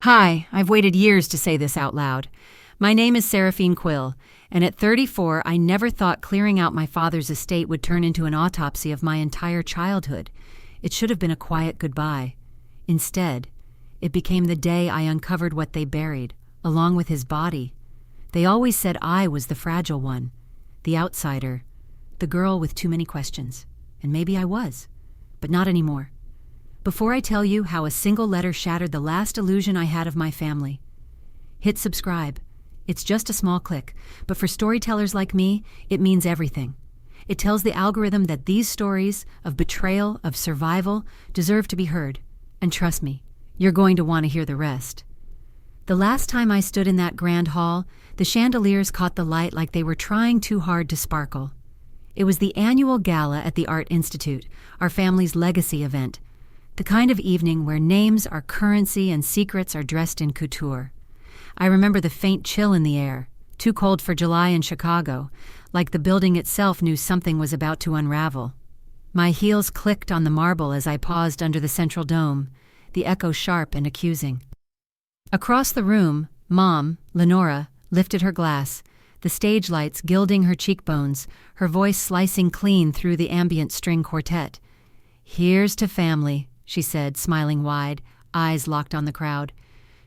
Hi, I've waited years to say this out loud. My name is Seraphine Quill, and at 34, I never thought clearing out my father's estate would turn into an autopsy of my entire childhood. It should have been a quiet goodbye. Instead, it became the day I uncovered what they buried, along with his body. They always said I was the fragile one, the outsider, the girl with too many questions. And maybe I was, but not anymore. Before I tell you how a single letter shattered the last illusion I had of my family, hit subscribe. It's just a small click, but for storytellers like me, it means everything. It tells the algorithm that these stories of betrayal, of survival, deserve to be heard. And trust me, you're going to want to hear the rest. The last time I stood in that grand hall, the chandeliers caught the light like they were trying too hard to sparkle. It was the annual Gala at the Art Institute, our family's legacy event. The kind of evening where names are currency and secrets are dressed in couture. I remember the faint chill in the air, too cold for July in Chicago, like the building itself knew something was about to unravel. My heels clicked on the marble as I paused under the central dome, the echo sharp and accusing. Across the room, Mom, Lenora, lifted her glass, the stage lights gilding her cheekbones, her voice slicing clean through the ambient string quartet. "Here's to family," she said, smiling wide, eyes locked on the crowd.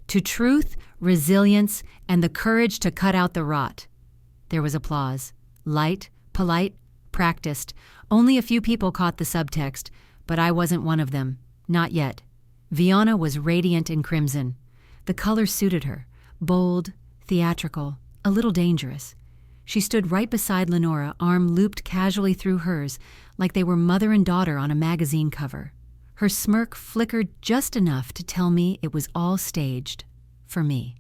"To truth, resilience, and the courage to cut out the rot." There was applause. Light, polite, practiced. Only a few people caught the subtext, but I wasn't one of them. Not yet. Vianna was radiant in crimson. The color suited her. Bold, theatrical, a little dangerous. She stood right beside Lenora, arm looped casually through hers, like they were mother and daughter on a magazine cover. Her smirk flickered just enough to tell me it was all staged. For me.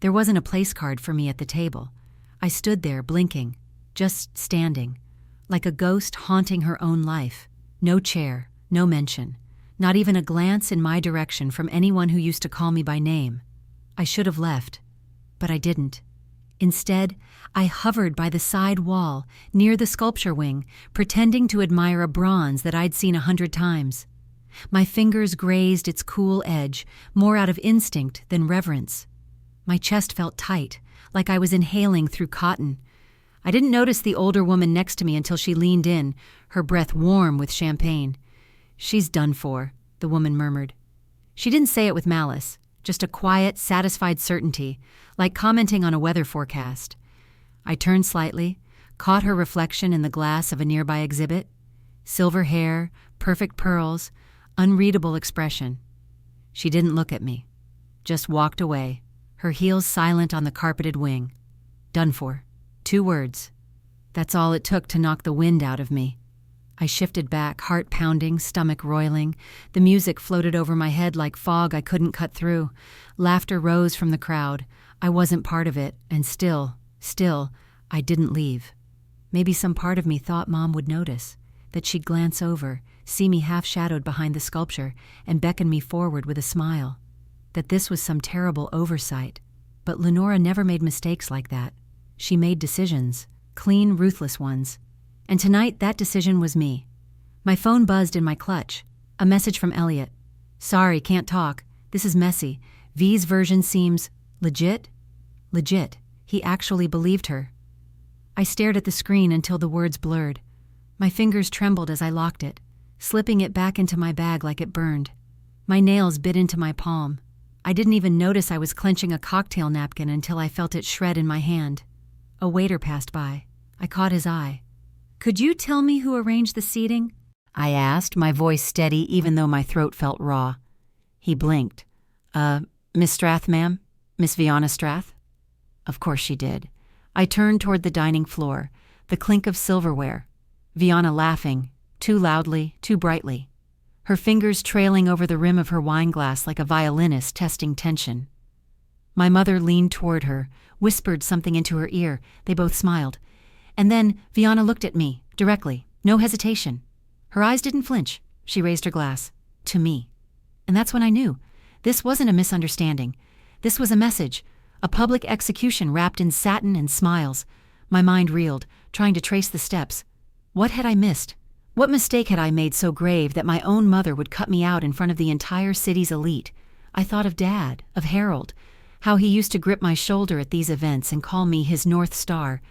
There wasn't a place card for me at the table. I stood there, blinking, just standing, like a ghost haunting her own life. No chair, no mention, not even a glance in my direction from anyone who used to call me by name. I should have left, but I didn't. Instead, I hovered by the side wall, near the sculpture wing, pretending to admire a bronze that I'd seen 100 times. My fingers grazed its cool edge, more out of instinct than reverence. My chest felt tight, like I was inhaling through cotton. I didn't notice the older woman next to me until she leaned in, her breath warm with champagne. "She's done for," the woman murmured. She didn't say it with malice, just a quiet, satisfied certainty, like commenting on a weather forecast. I turned slightly, caught her reflection in the glass of a nearby exhibit. Silver hair, perfect pearls, unreadable expression. She didn't look at me, just walked away, her heels silent on the carpeted wing. Done for. 2 words. That's all it took to knock the wind out of me. I shifted back, heart pounding, stomach roiling. The music floated over my head like fog I couldn't cut through. Laughter rose from the crowd. I wasn't part of it, and still, I didn't leave. Maybe some part of me thought Mom would notice, that she'd glance over, see me half-shadowed behind the sculpture, and beckon me forward with a smile. That this was some terrible oversight. But Lenora never made mistakes like that. She made decisions, clean, ruthless ones. And tonight, that decision was me. My phone buzzed in my clutch. A message from Elliot. "Sorry, can't talk. This is messy. V's version seems legit." Legit. He actually believed her. I stared at the screen until the words blurred. My fingers trembled as I locked it, slipping it back into my bag like it burned. My nails bit into my palm. I didn't even notice I was clenching a cocktail napkin until I felt it shred in my hand. A waiter passed by. I caught his eye. "Could you tell me who arranged the seating?" I asked, my voice steady even though my throat felt raw. He blinked. Miss Strath, ma'am? Miss Vianna Strath?" Of course she did. I turned toward the dining floor, the clink of silverware. Vianna laughing, too loudly, too brightly. Her fingers trailing over the rim of her wineglass like a violinist testing tension. My mother leaned toward her, whispered something into her ear. They both smiled. And then Vianna looked at me, directly, no hesitation. Her eyes didn't flinch. She raised her glass. To me. And that's when I knew. This wasn't a misunderstanding. This was a message. A public execution wrapped in satin and smiles. My mind reeled, trying to trace the steps. What had I missed? What mistake had I made so grave that my own mother would cut me out in front of the entire city's elite? I thought of Dad, of Harold, how he used to grip my shoulder at these events and call me his North Star,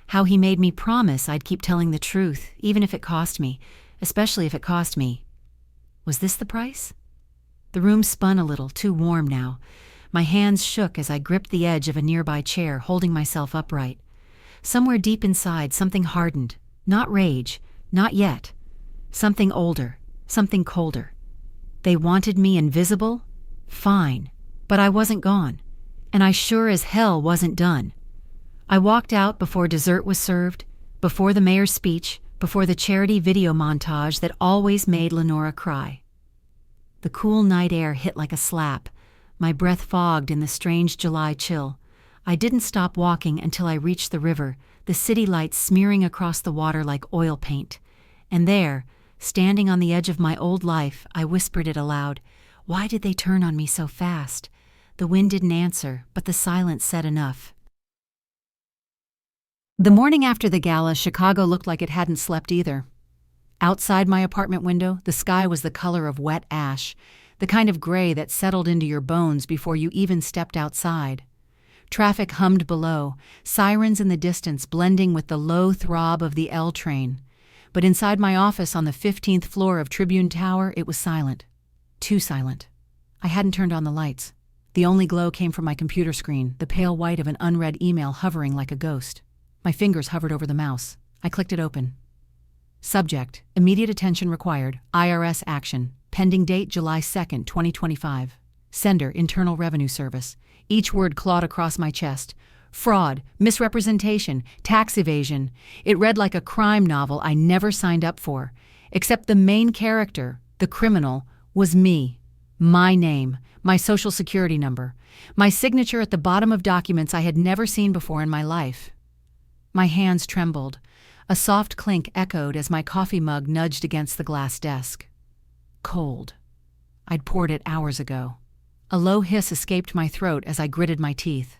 how he made me promise I'd keep telling the truth, even if it cost me, especially if it cost me. Was this the price? The room spun a little, too warm now. My hands shook as I gripped the edge of a nearby chair, holding myself upright. Somewhere deep inside, something hardened. Not rage, not yet. Something older, something colder. They wanted me invisible? Fine. But I wasn't gone. And I sure as hell wasn't done. I walked out before dessert was served, before the mayor's speech, before the charity video montage that always made Lenora cry. The cool night air hit like a slap. My breath fogged in the strange July chill. I didn't stop walking until I reached the river, the city lights smearing across the water like oil paint. And there, standing on the edge of my old life, I whispered it aloud. Why did they turn on me so fast? The wind didn't answer, but the silence said enough. The morning after the gala, Chicago looked like it hadn't slept either. Outside my apartment window, the sky was the color of wet ash, the kind of gray that settled into your bones before you even stepped outside. Traffic hummed below, sirens in the distance blending with the low throb of the L train. But inside my office on the 15th floor of Tribune Tower, it was silent. Too silent. I hadn't turned on the lights. The only glow came from my computer screen, the pale white of an unread email hovering like a ghost. My fingers hovered over the mouse. I clicked it open. Subject: immediate attention required. IRS action. Pending date July 2nd, 2025. Sender: Internal Revenue Service. Each word clawed across my chest. Fraud, misrepresentation, tax evasion. It read like a crime novel I never signed up for. Except the main character, the criminal, was me. My name, my social security number, my signature at the bottom of documents I had never seen before in my life. My hands trembled. A soft clink echoed as my coffee mug nudged against the glass desk. Cold. I'd poured it hours ago. A low hiss escaped my throat as I gritted my teeth.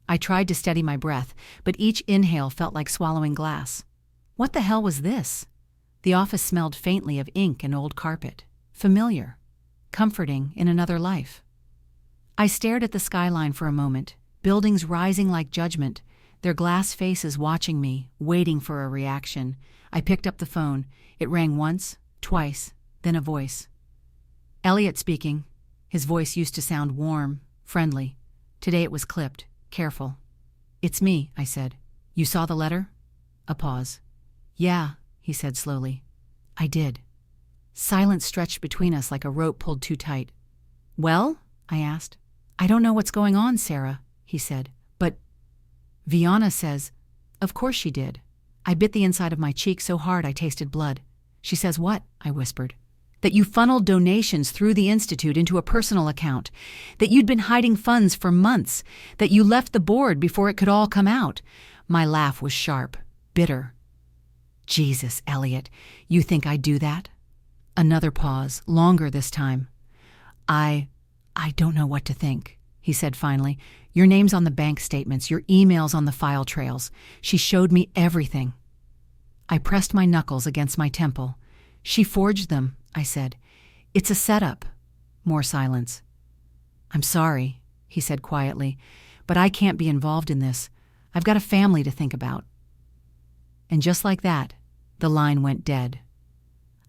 I tried to steady my breath, but each inhale felt like swallowing glass. What the hell was this? The office smelled faintly of ink and old carpet. Familiar. Comforting in another life. I stared at the skyline for a moment, buildings rising like judgment, their glass faces watching me, waiting for a reaction. I picked up the phone. It rang once, twice, then a voice. Elliot speaking. His voice used to sound warm, friendly. Today it was clipped, careful. It's me, I said. You saw the letter? A pause. Yeah, he said slowly. I did. Silence stretched between us like a rope pulled too tight. Well? I asked. I don't know what's going on, Sarah, he said. But Vianna says, of course she did. I bit the inside of my cheek so hard I tasted blood. She says what? I whispered. That you funneled donations through the Institute into a personal account, that you'd been hiding funds for months, that you left the board before it could all come out. My laugh was sharp, bitter. Jesus, Elliot, you think I'd do that? Another pause, longer this time. I don't know what to think, he said finally. Your name's on the bank statements, your email's on the file trails. She showed me everything. I pressed my knuckles against my temple. She forged them, I said. It's a setup. More silence. I'm sorry, he said quietly, but I can't be involved in this. I've got a family to think about. And just like that, the line went dead.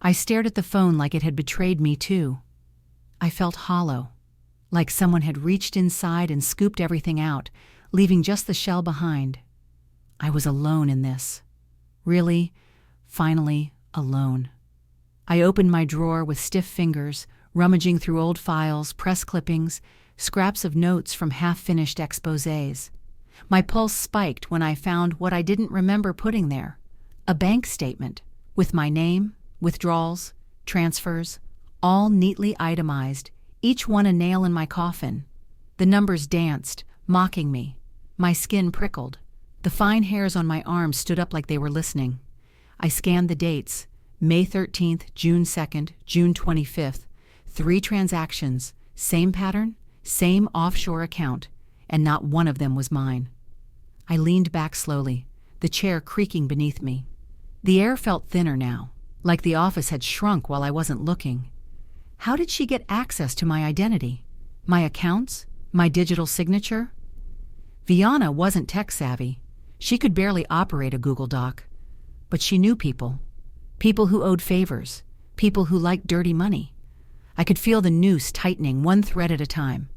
I stared at the phone like it had betrayed me too. I felt hollow, like someone had reached inside and scooped everything out, leaving just the shell behind. I was alone in this. Really, finally alone. I opened my drawer with stiff fingers, rummaging through old files, press clippings, scraps of notes from half-finished exposés. My pulse spiked when I found what I didn't remember putting there. A bank statement, with my name, withdrawals, transfers, all neatly itemized, each one a nail in my coffin. The numbers danced, mocking me. My skin prickled. The fine hairs on my arms stood up like they were listening. I scanned the dates. May 13th, June 2nd, June 25th. 3 transactions, same pattern, same offshore account, and not one of them was mine. I leaned back slowly, the chair creaking beneath me. The air felt thinner now, like the office had shrunk while I wasn't looking. How did she get access to my identity? My accounts? My digital signature? Viana wasn't tech-savvy. She could barely operate a Google Doc. But she knew people. People who owed favors. People who liked dirty money. I could feel the noose tightening one thread at a time.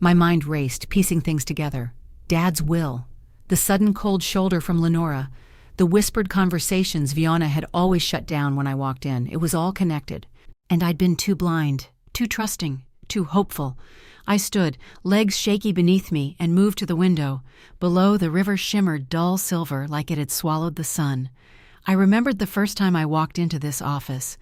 My mind raced, piecing things together. Dad's will. The sudden cold shoulder from Lenora. The whispered conversations Viana had always shut down when I walked in. It was all connected. And I'd been too blind, too trusting, too hopeful. I stood, legs shaky beneath me, and moved to the window. Below, the river shimmered dull silver like it had swallowed the sun. I remembered the first time I walked into this office.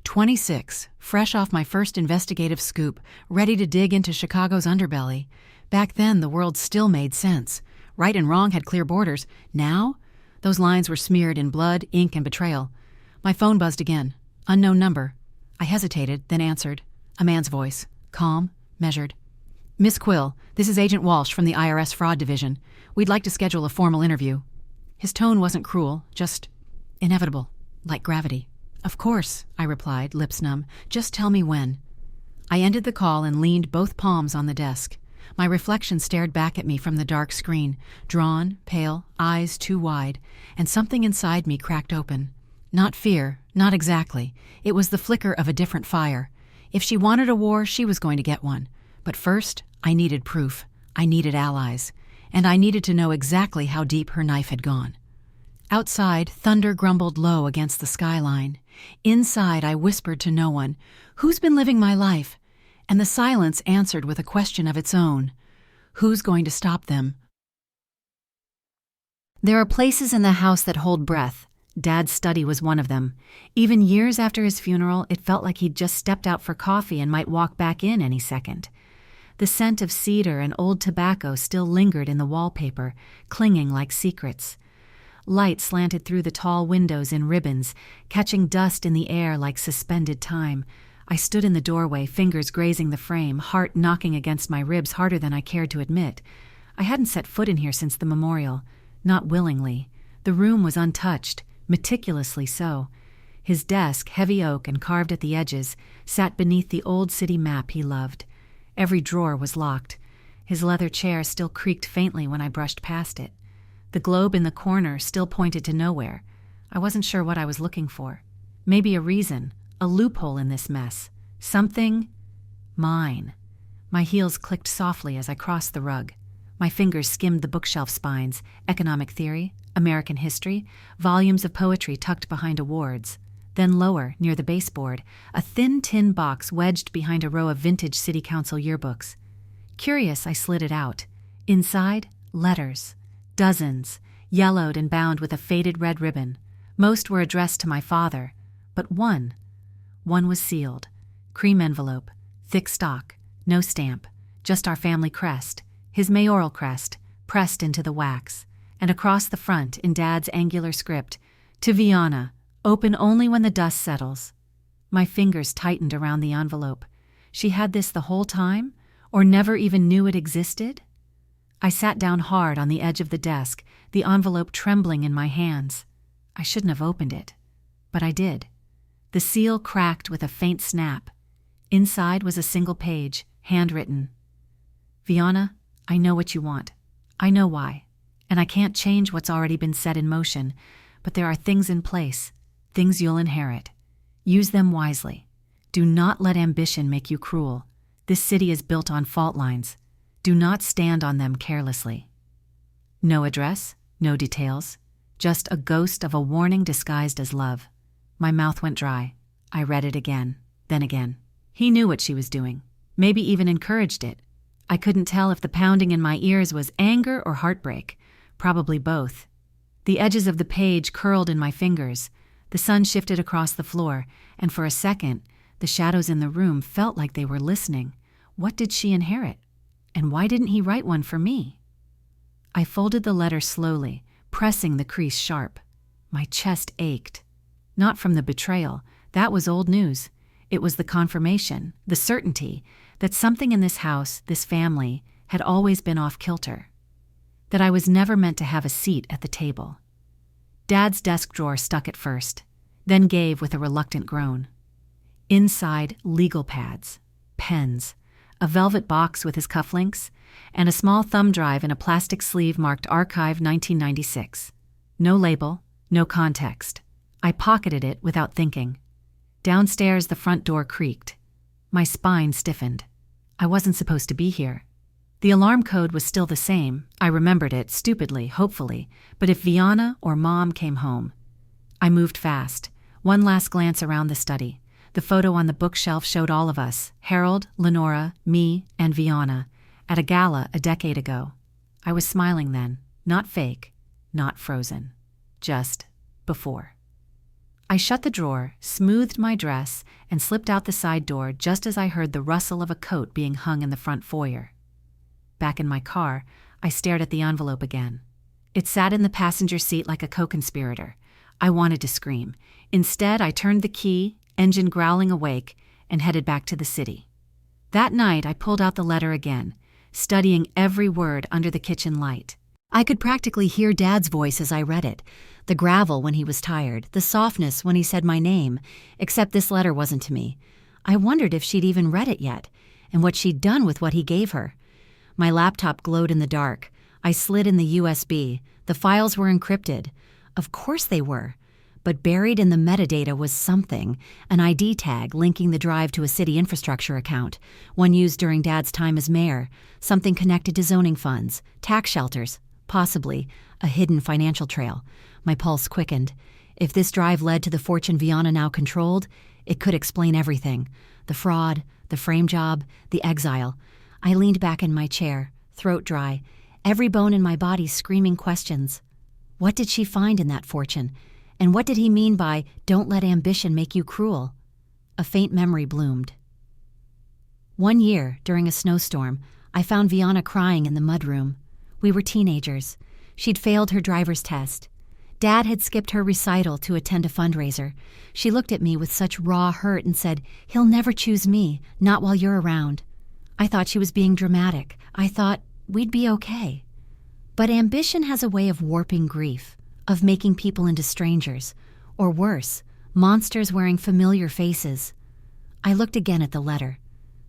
26, fresh off my first investigative scoop, ready to dig into Chicago's underbelly. Back then, the world still made sense. Right and wrong had clear borders. Now, those lines were smeared in blood, ink, and betrayal. My phone buzzed again. Unknown number. I hesitated, then answered. A man's voice. Calm, measured. Miss Quill, this is Agent Walsh from the IRS Fraud Division. We'd like to schedule a formal interview. His tone wasn't cruel, just inevitable, like gravity. Of course, I replied, lips numb. Just tell me when. I ended the call and leaned both palms on the desk. My reflection stared back at me from the dark screen, drawn, pale, eyes too wide, and something inside me cracked open. Not fear, not exactly. It was the flicker of a different fire. If she wanted a war, she was going to get one. But first, I needed proof. I needed allies. And I needed to know exactly how deep her knife had gone. Outside, thunder grumbled low against the skyline. Inside, I whispered to no one, "Who's been living my life?" And the silence answered with a question of its own. Who's going to stop them? There are places in the house that hold breath. Dad's study was one of them. Even years after his funeral, it felt like he'd just stepped out for coffee and might walk back in any second. The scent of cedar and old tobacco still lingered in the wallpaper, clinging like secrets. Light slanted through the tall windows in ribbons, catching dust in the air like suspended time. I stood in the doorway, fingers grazing the frame, heart knocking against my ribs harder than I cared to admit. I hadn't set foot in here since the memorial, not willingly. The room was untouched, meticulously so. His desk, heavy oak and carved at the edges, sat beneath the old city map he loved. Every drawer was locked. His leather chair still creaked faintly when I brushed past it. The globe in the corner still pointed to nowhere. I wasn't sure what I was looking for. Maybe a reason, a loophole in this mess. Something mine. My heels clicked softly as I crossed the rug. My fingers skimmed the bookshelf spines, economic theory, American history, volumes of poetry tucked behind awards. Then lower, near the baseboard, a thin tin box wedged behind a row of vintage city council yearbooks. Curious, I slid it out. Inside, letters. Dozens, yellowed and bound with a faded red ribbon. Most were addressed to my father, but one was sealed. Cream envelope, thick stock, no stamp, just our family crest, his mayoral crest, pressed into the wax. And across the front, in Dad's angular script, to Viana, open only when the dust settles. My fingers tightened around the envelope. She had this the whole time, or never even knew it existed? I sat down hard on the edge of the desk, the envelope trembling in my hands. I shouldn't have opened it, but I did. The seal cracked with a faint snap. Inside was a single page, handwritten. Viana, I know what you want. I know why. And I can't change what's already been set in motion, but there are things in place, things you'll inherit. Use them wisely. Do not let ambition make you cruel. This city is built on fault lines. Do not stand on them carelessly. No address, no details, just a ghost of a warning disguised as love. My mouth went dry. I read it again, then again. He knew what she was doing, maybe even encouraged it. I couldn't tell if the pounding in my ears was anger or heartbreak, probably both. The edges of the page curled in my fingers. The sun shifted across the floor, and for a second, the shadows in the room felt like they were listening. What did she inherit? And why didn't he write one for me? I folded the letter slowly, pressing the crease sharp. My chest ached. Not from the betrayal. That was old news. It was the confirmation, the certainty, that something in this house, this family, had always been off kilter. That I was never meant to have a seat at the table. Dad's desk drawer stuck at first, then gave with a reluctant groan. Inside, legal pads, pens, a velvet box with his cufflinks, and a small thumb drive in a plastic sleeve marked Archive 1996. No label, no context. I pocketed it without thinking. Downstairs, the front door creaked. My spine stiffened. I wasn't supposed to be here. The alarm code was still the same. I remembered it, stupidly, hopefully, but if Vianna or Mom came home. I moved fast. One last glance around the study. The photo on the bookshelf showed all of us, Harold, Lenora, me, and Vianna, at a gala a decade ago. I was smiling then, not fake, not frozen, just before. I shut the drawer, smoothed my dress, and slipped out the side door just as I heard the rustle of a coat being hung in the front foyer. Back in my car, I stared at the envelope again. It sat in the passenger seat like a co-conspirator. I wanted to scream. Instead, I turned the key, engine growling awake, and headed back to the city. That night, I pulled out the letter again, studying every word under the kitchen light. I could practically hear Dad's voice as I read it, the gravel when he was tired, the softness when he said my name, except this letter wasn't to me. I wondered if she'd even read it yet, and what she'd done with what he gave her. My laptop glowed in the dark. I slid in the USB. The files were encrypted. Of course they were. But buried in the metadata was something, an ID tag linking the drive to a city infrastructure account, one used during Dad's time as mayor, something connected to zoning funds, tax shelters, possibly a hidden financial trail. My pulse quickened. If this drive led to the fortune Vianna now controlled, it could explain everything. The fraud, the frame job, the exile. I leaned back in my chair, throat dry, every bone in my body screaming questions. What did she find in that fortune? And what did he mean by, "Don't let ambition make you cruel"? A faint memory bloomed. One year, during a snowstorm, I found Vianna crying in the mudroom. We were teenagers. She'd failed her driver's test. Dad had skipped her recital to attend a fundraiser. She looked at me with such raw hurt and said, "He'll never choose me, not while you're around." I thought she was being dramatic. I thought we'd be okay. But ambition has a way of warping grief, of making people into strangers, or worse, monsters wearing familiar faces. I looked again at the letter.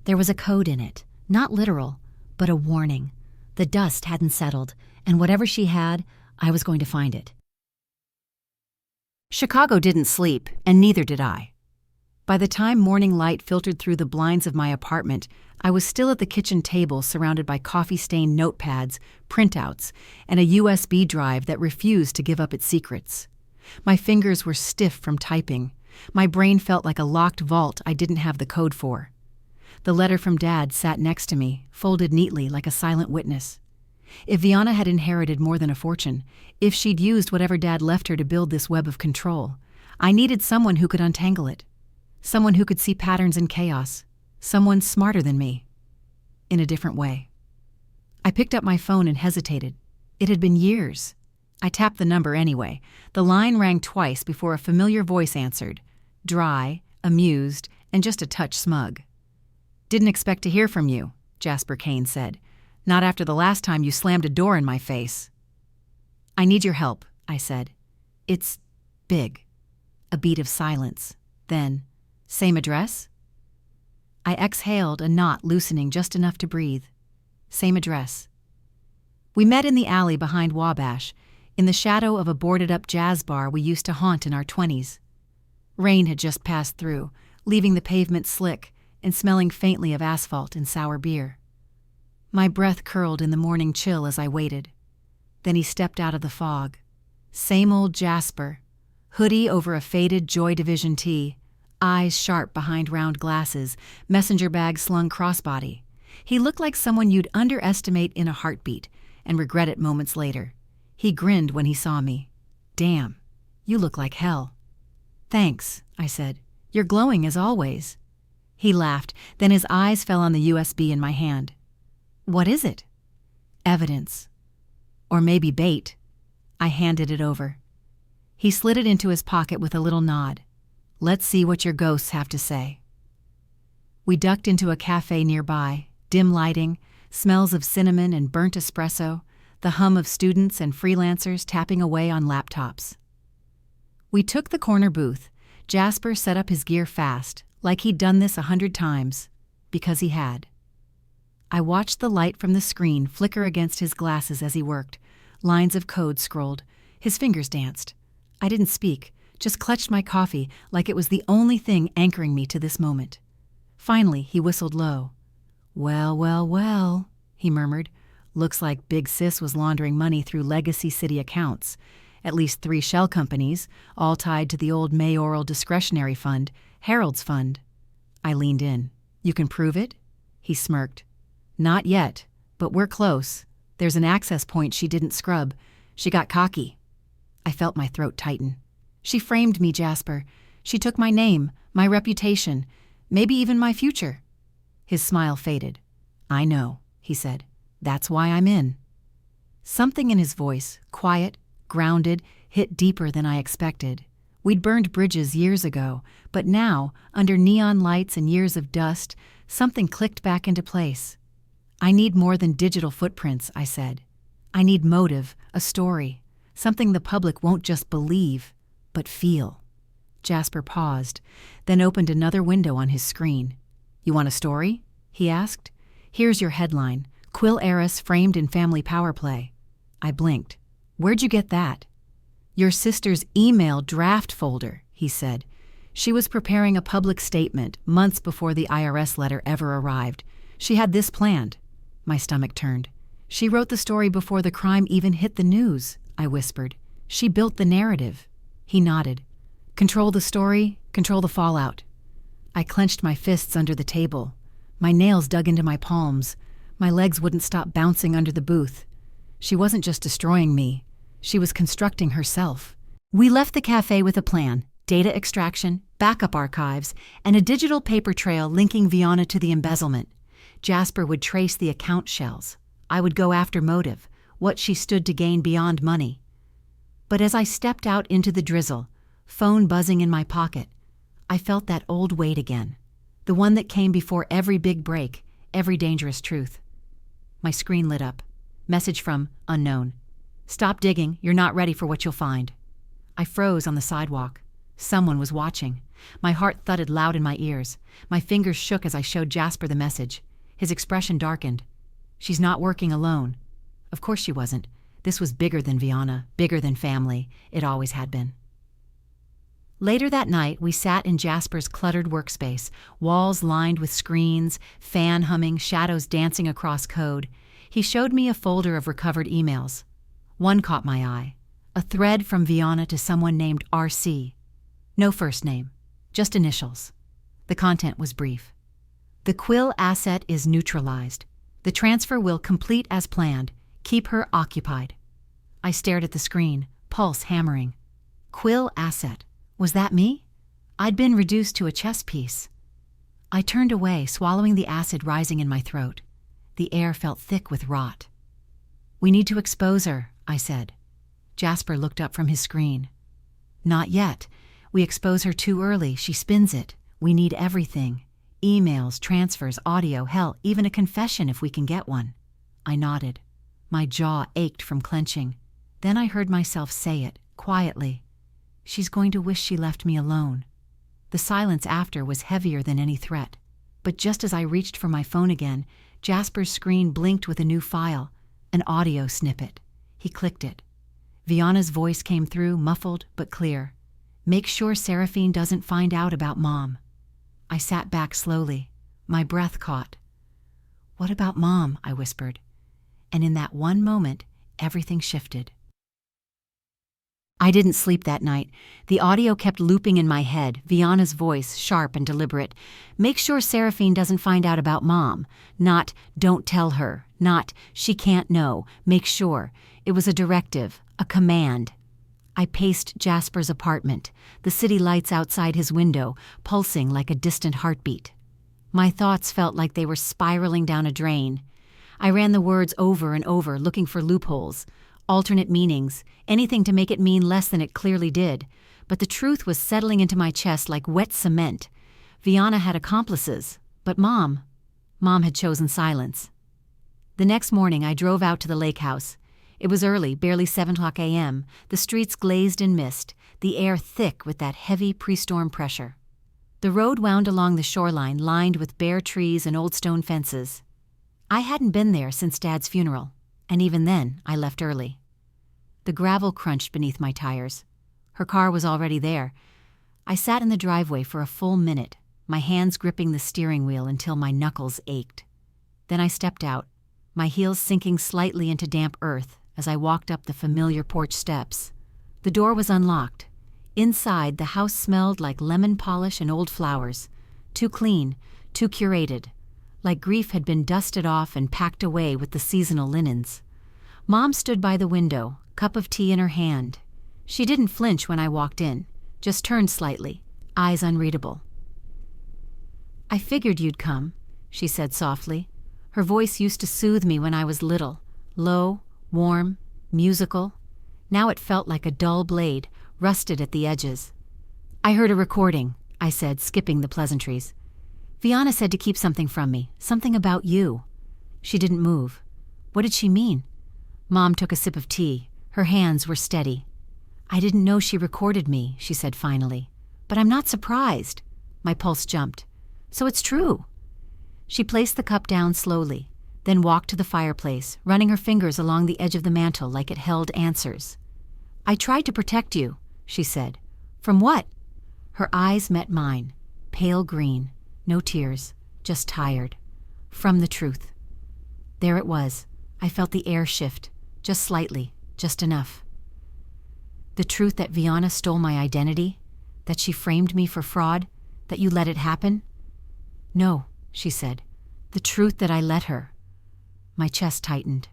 There was a code in it, not literal, but a warning. The dust hadn't settled, and whatever she had, I was going to find it. Chicago didn't sleep, and neither did I. By the time morning light filtered through the blinds of my apartment, I was still at the kitchen table surrounded by coffee-stained notepads, printouts, and a USB drive that refused to give up its secrets. My fingers were stiff from typing. My brain felt like a locked vault I didn't have the code for. The letter from Dad sat next to me, folded neatly like a silent witness. If Vianna had inherited more than a fortune, if she'd used whatever Dad left her to build this web of control, I needed someone who could untangle it. Someone who could see patterns in chaos. Someone smarter than me. In a different way. I picked up my phone and hesitated. It had been years. I tapped the number anyway. The line rang twice before a familiar voice answered. Dry, amused, and just a touch smug. "Didn't expect to hear from you," Jasper Kane said. "Not after the last time you slammed a door in my face." "I need your help," I said. "It's big." A beat of silence. Then, "Same address?" I exhaled, a knot loosening just enough to breathe. Same address. We met in the alley behind Wabash, in the shadow of a boarded-up jazz bar we used to haunt in our 20s. Rain had just passed through, leaving the pavement slick and smelling faintly of asphalt and sour beer. My breath curled in the morning chill as I waited. Then he stepped out of the fog. Same old Jasper, hoodie over a faded Joy Division tee, eyes sharp behind round glasses, messenger bag slung crossbody. He looked like someone you'd underestimate in a heartbeat and regret it moments later. He grinned when he saw me. "Damn, you look like hell." "Thanks," I said. "You're glowing as always." He laughed, then his eyes fell on the USB in my hand. "What is it?" "Evidence. Or maybe bait." I handed it over. He slid it into his pocket with a little nod. "Let's see what your ghosts have to say." We ducked into a cafe nearby, dim lighting, smells of cinnamon and burnt espresso, the hum of students and freelancers tapping away on laptops. We took the corner booth. Jasper set up his gear fast, like he'd done this 100 times, because he had. I watched the light from the screen flicker against his glasses as he worked. Lines of code scrolled. His fingers danced. I didn't speak, just clutched my coffee like it was the only thing anchoring me to this moment. Finally, he whistled low. "Well, well, well," he murmured. "Looks like Big Sis was laundering money through legacy city accounts. At least 3 shell companies, all tied to the old mayoral discretionary fund, Harold's fund." I leaned in. "You can prove it?" He smirked. "Not yet, but we're close. There's an access point she didn't scrub. She got cocky." I felt my throat tighten. "She framed me, Jasper. She took my name, my reputation, maybe even my future." His smile faded. "I know," he said. "That's why I'm in." Something in his voice, quiet, grounded, hit deeper than I expected. We'd burned bridges years ago, but now, under neon lights and years of dust, something clicked back into place. "I need more than digital footprints," I said. "I need motive, a story, something the public won't just believe, but feel." Jasper paused, then opened another window on his screen. "You want a story?" he asked. "Here's your headline, Quill Heiress Framed in Family Power Play." I blinked. "Where'd you get that?" "Your sister's email draft folder," he said. "She was preparing a public statement months before the IRS letter ever arrived. She had this planned." My stomach turned. "She wrote the story before the crime even hit the news," I whispered. "She built the narrative." He nodded. "Control the story, control the fallout." I clenched my fists under the table. My nails dug into my palms. My legs wouldn't stop bouncing under the booth. She wasn't just destroying me. She was constructing herself. We left the cafe with a plan: data extraction, backup archives, and a digital paper trail linking Vianna to the embezzlement. Jasper would trace the account shells. I would go after motive, what she stood to gain beyond money. But as I stepped out into the drizzle, phone buzzing in my pocket, I felt that old weight again, the one that came before every big break, every dangerous truth. My screen lit up. Message from unknown. "Stop digging, you're not ready for what you'll find." I froze on the sidewalk. Someone was watching. My heart thudded loud in my ears. My fingers shook as I showed Jasper the message. His expression darkened. "She's not working alone." Of course she wasn't. This was bigger than Vianna, bigger than family. It always had been. Later that night, we sat in Jasper's cluttered workspace, walls lined with screens, fan humming, shadows dancing across code. He showed me a folder of recovered emails. One caught my eye, a thread from Vianna to someone named RC. No first name, just initials. The content was brief. "The Quill asset is neutralized. The transfer will complete as planned. Keep her occupied." I stared at the screen, pulse hammering. Quill asset. Was that me? I'd been reduced to a chess piece. I turned away, swallowing the acid rising in my throat. The air felt thick with rot. "We need to expose her," I said. Jasper looked up from his screen. "Not yet. We expose her too early. She spins it. We need everything. Emails, transfers, audio, hell, even a confession if we can get one." I nodded. My jaw ached from clenching. Then I heard myself say it, quietly. "She's going to wish she left me alone." The silence after was heavier than any threat. But just as I reached for my phone again, Jasper's screen blinked with a new file, an audio snippet. He clicked it. Vianna's voice came through, muffled but clear. "Make sure Seraphine doesn't find out about Mom." I sat back slowly. My breath caught. "What about Mom?" I whispered. And in that one moment, everything shifted. I didn't sleep that night. The audio kept looping in my head, Vianna's voice, sharp and deliberate. "Make sure Seraphine doesn't find out about Mom." Not, "Don't tell her." Not, "She can't know." Make sure. It was a directive, a command. I paced Jasper's apartment, the city lights outside his window, pulsing like a distant heartbeat. My thoughts felt like they were spiraling down a drain. I ran the words over and over, looking for loopholes. Alternate meanings, anything to make it mean less than it clearly did. But the truth was settling into my chest like wet cement. Vianna had accomplices, but Mom had chosen silence. The next morning I drove out to the lake house. It was early, barely 7:00 a.m., the streets glazed in mist, the air thick with that heavy pre-storm pressure. The road wound along the shoreline lined with bare trees and old stone fences. I hadn't been there since Dad's funeral, and even then, I left early. The gravel crunched beneath my tires. Her car was already there. I sat in the driveway for a full minute, my hands gripping the steering wheel until my knuckles ached. Then I stepped out, my heels sinking slightly into damp earth as I walked up the familiar porch steps. The door was unlocked. Inside, the house smelled like lemon polish and old flowers. Too clean, too curated, like grief had been dusted off and packed away with the seasonal linens. Mom stood by the window, cup of tea in her hand. She didn't flinch when I walked in, just turned slightly, eyes unreadable. "I figured you'd come," she said softly. Her voice used to soothe me when I was little, low, warm, musical. Now it felt like a dull blade, rusted at the edges. "I heard a recording," I said, skipping the pleasantries. "Vianna said to keep something from me, something about you." She didn't move. What did she mean? Mom took a sip of tea. Her hands were steady. "I didn't know she recorded me," she said finally. "But I'm not surprised." My pulse jumped. "So it's true." She placed the cup down slowly, then walked to the fireplace, running her fingers along the edge of the mantel like it held answers. "I tried to protect you," she said. "From what?" Her eyes met mine, pale green, no tears, just tired. From the truth. There it was. I felt the air shift, just slightly, just enough. The truth that Vianna stole my identity, that she framed me for fraud, that you let it happen? "No," she said. "The truth that I let her." My chest tightened.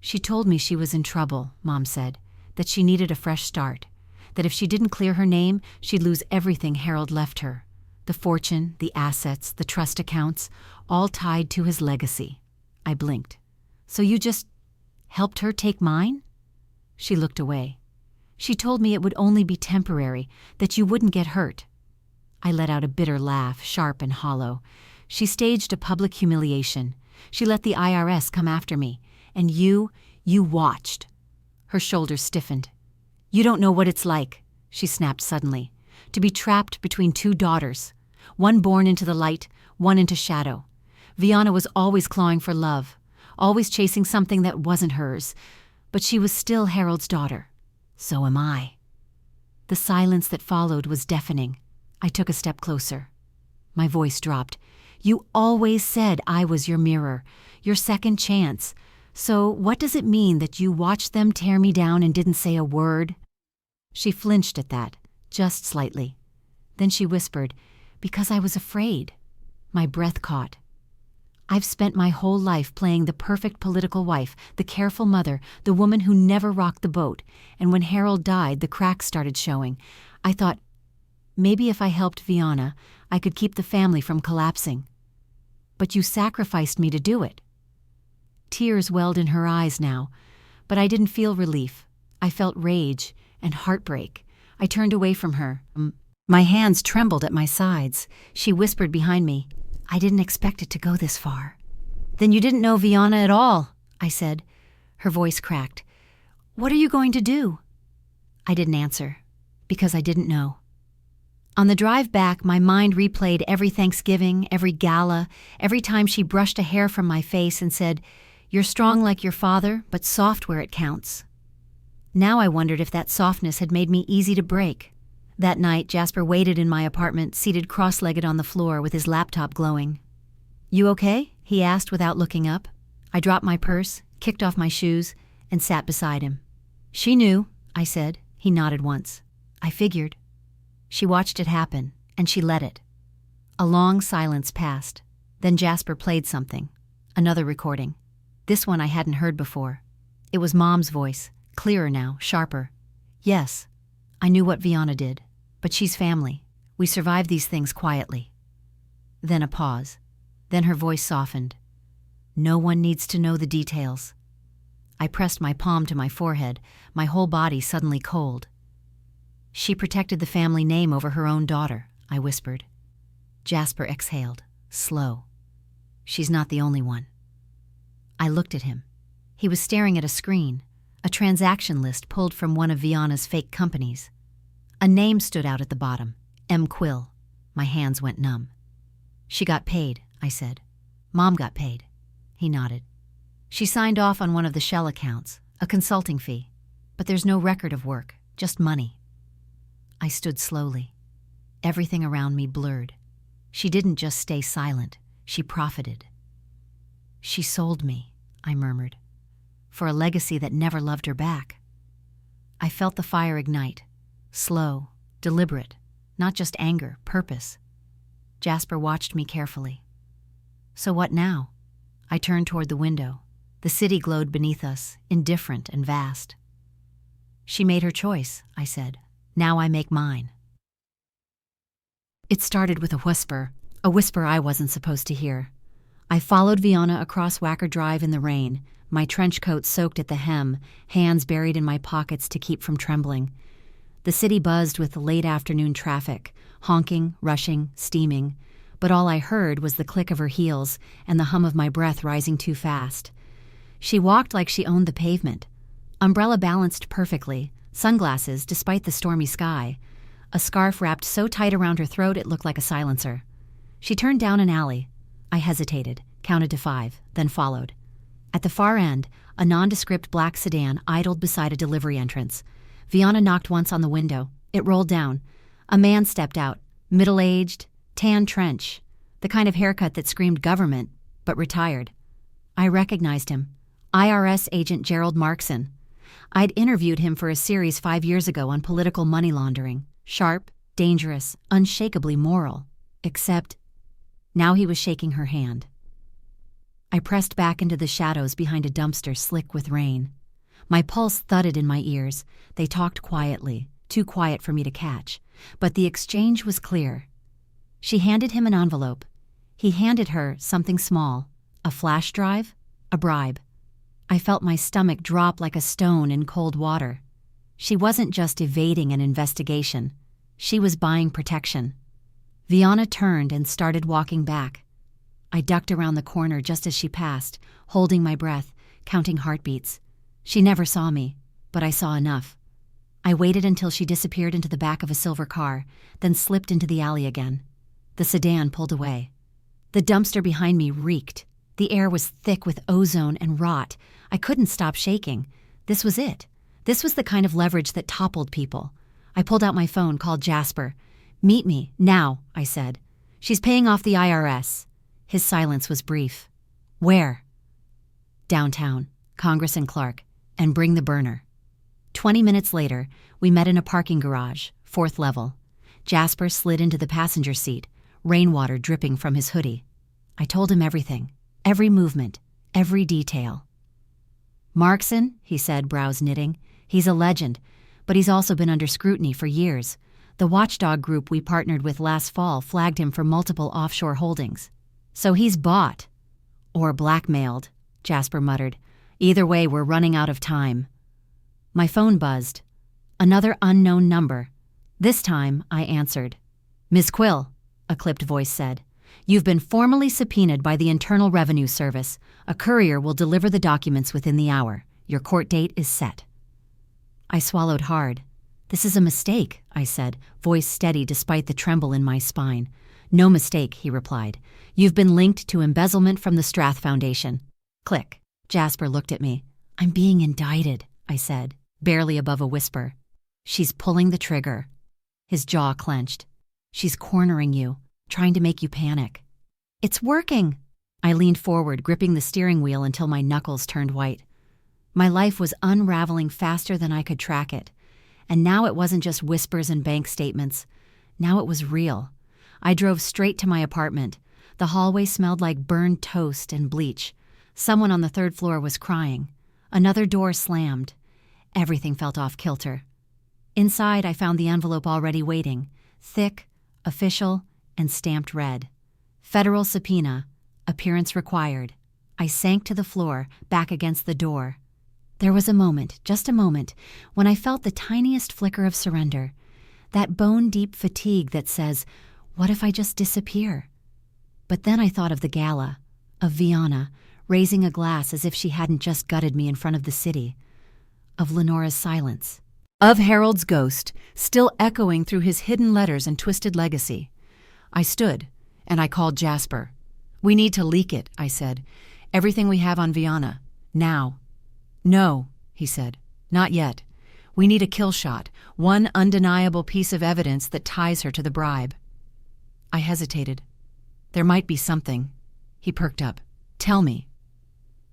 "She told me she was in trouble," Mom said, "that she needed a fresh start, that if she didn't clear her name, she'd lose everything Harold left her. The fortune, the assets, the trust accounts, all tied to his legacy." I blinked. "So you just helped her take mine?" She looked away. "She told me it would only be temporary, that you wouldn't get hurt." I let out a bitter laugh, sharp and hollow. "She staged a public humiliation. She let the IRS come after me. And you watched." Her shoulders stiffened. "You don't know what it's like," she snapped suddenly, "to be trapped between two daughters, one born into the light, one into shadow. Vianna was always clawing for love, always chasing something that wasn't hers, but she was still Harold's daughter. So am I." The silence that followed was deafening. I took a step closer. My voice dropped. "You always said I was your mirror, your second chance. So what does it mean that you watched them tear me down and didn't say a word?" She flinched at that, just slightly. Then she whispered, "Because I was afraid." My breath caught. I've spent my whole life playing the perfect political wife, the careful mother, the woman who never rocked the boat, and when Harold died, the cracks started showing. I thought, maybe if I helped Vianna, I could keep the family from collapsing. But you sacrificed me to do it. Tears welled in her eyes now, but I didn't feel relief. I felt rage and heartbreak. I turned away from her. My hands trembled at my sides. She whispered behind me, "I didn't expect it to go this far." "Then you didn't know Vianna at all," I said. Her voice cracked. "What are you going to do?" I didn't answer, because I didn't know. On the drive back, my mind replayed every Thanksgiving, every gala, every time she brushed a hair from my face and said, "You're strong like your father, but soft where it counts." Now I wondered if that softness had made me easy to break. That night, Jasper waited in my apartment, seated cross-legged on the floor with his laptop glowing. "You okay?" he asked without looking up. I dropped my purse, kicked off my shoes, and sat beside him. "She knew," I said. He nodded once. "I figured." She watched it happen, and she let it. A long silence passed. Then Jasper played something. Another recording. This one I hadn't heard before. It was Mom's voice, clearer now, sharper. "Yes, I knew what Vianna did, but she's family. We survive these things quietly." Then a pause. Then her voice softened. "No one needs to know the details." I pressed my palm to my forehead, my whole body suddenly cold. "She protected the family name over her own daughter," I whispered. Jasper exhaled, slow. "She's not the only one." I looked at him. He was staring at a screen, a transaction list pulled from one of Vianna's fake companies. A name stood out at the bottom, M. Quill. My hands went numb. "She got paid," I said. "Mom got paid. He nodded. She signed off on one of the shell accounts, a consulting fee. But there's no record of work, just money. I stood slowly. Everything around me blurred. She didn't just stay silent, she profited. She sold me, I murmured, for a legacy that never loved her back. I felt the fire ignite, slow, deliberate, not just anger, purpose. Jasper watched me carefully. So what now? I turned toward the window. The city glowed beneath us, indifferent and vast. She made her choice, I said. Now I make mine. It started with a whisper I wasn't supposed to hear. I followed Viana across Wacker Drive in the rain, my trench coat soaked at the hem, hands buried in my pockets to keep from trembling. The city buzzed with late afternoon traffic, honking, rushing, steaming, but all I heard was the click of her heels and the hum of my breath rising too fast. She walked like she owned the pavement. Umbrella balanced perfectly, sunglasses despite the stormy sky, a scarf wrapped so tight around her throat it looked like a silencer. She turned down an alley. I hesitated, counted to 5, then followed. At the far end, a nondescript black sedan idled beside a delivery entrance. Viana knocked once on the window. It rolled down. A man stepped out, middle-aged, tan trench, the kind of haircut that screamed government, but retired. I recognized him. IRS agent Gerald Markson. I'd interviewed him for a series 5 years ago on political money laundering. Sharp, dangerous, unshakably moral. Except, now he was shaking her hand. I pressed back into the shadows behind a dumpster slick with rain. My pulse thudded in my ears. They talked quietly, too quiet for me to catch. But the exchange was clear. She handed him an envelope. He handed her something small. A flash drive? A bribe. I felt my stomach drop like a stone in cold water. She wasn't just evading an investigation. She was buying protection. Viana turned and started walking back. I ducked around the corner just as she passed, holding my breath, counting heartbeats. She never saw me, but I saw enough. I waited until she disappeared into the back of a silver car, then slipped into the alley again. The sedan pulled away. The dumpster behind me reeked. The air was thick with ozone and rot. I couldn't stop shaking. This was it. This was the kind of leverage that toppled people. I pulled out my phone, called Jasper. "Meet me, now," I said. "She's paying off the IRS." His silence was brief. "Where?" "Downtown, Congress and Clark, and bring the burner." 20 minutes later, we met in a parking garage, 4th level. Jasper slid into the passenger seat, rainwater dripping from his hoodie. I told him everything, every movement, every detail. "Markson," he said, brows knitting. "He's a legend, but he's also been under scrutiny for years. The watchdog group we partnered with last fall flagged him for multiple offshore holdings. So he's bought. Or blackmailed," Jasper muttered. "Either way, we're running out of time." My phone buzzed. Another unknown number. This time, I answered. "Ms. Quill," a clipped voice said. "You've been formally subpoenaed by the Internal Revenue Service. A courier will deliver the documents within the hour. Your court date is set." I swallowed hard. "This is a mistake," I said, voice steady despite the tremble in my spine. "No mistake," he replied. "You've been linked to embezzlement from the Strath Foundation." Click. Jasper looked at me. "I'm being indicted," I said, barely above a whisper. "She's pulling the trigger." His jaw clenched. "She's cornering you, trying to make you panic." "It's working." I leaned forward, gripping the steering wheel until my knuckles turned white. My life was unraveling faster than I could track it. And now it wasn't just whispers and bank statements. Now it was real. I drove straight to my apartment. The hallway smelled like burned toast and bleach. Someone on the 3rd floor was crying. Another door slammed. Everything felt off kilter. Inside, I found the envelope already waiting. Thick, official, and stamped red. Federal subpoena. Appearance required. I sank to the floor, back against the door. There was a moment, just a moment, when I felt the tiniest flicker of surrender. That bone-deep fatigue that says, what if I just disappear? But then I thought of the Gala, of Viana, raising a glass as if she hadn't just gutted me in front of the city. Of Lenora's silence. Of Harold's ghost, still echoing through his hidden letters and twisted legacy. I stood, and I called Jasper. "We need to leak it," I said. Everything we have on Viana. Now. No, he said. Not yet. We need a kill shot, one undeniable piece of evidence that ties her to the bribe. I hesitated. There might be something. He perked up. Tell me.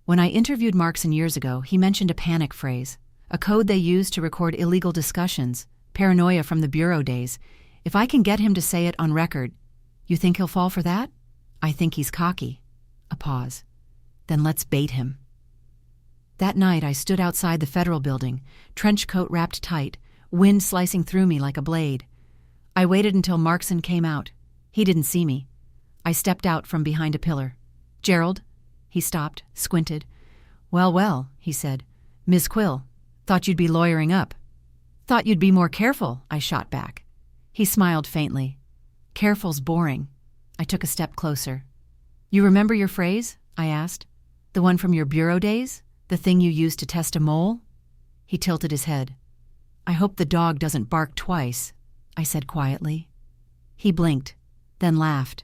When I interviewed Markson years ago, he mentioned a panic phrase, a code they used to record illegal discussions, paranoia from the bureau days. If I can get him to say it on record, you think he'll fall for that? I think he's cocky. A pause. Then let's bait him. That night I stood outside the federal building, trench coat wrapped tight, wind slicing through me like a blade. I waited until Markson came out. He didn't see me. I stepped out from behind a pillar. Gerald? He stopped, squinted. Well, he said. Miss Quill, thought you'd be lawyering up. Thought you'd be more careful, I shot back. He smiled faintly. Careful's boring. I took a step closer. You remember your phrase? I asked. The one from your bureau days? The thing you used to test a mole? He tilted his head. I hope the dog doesn't bark twice, I said quietly. He blinked, then laughed.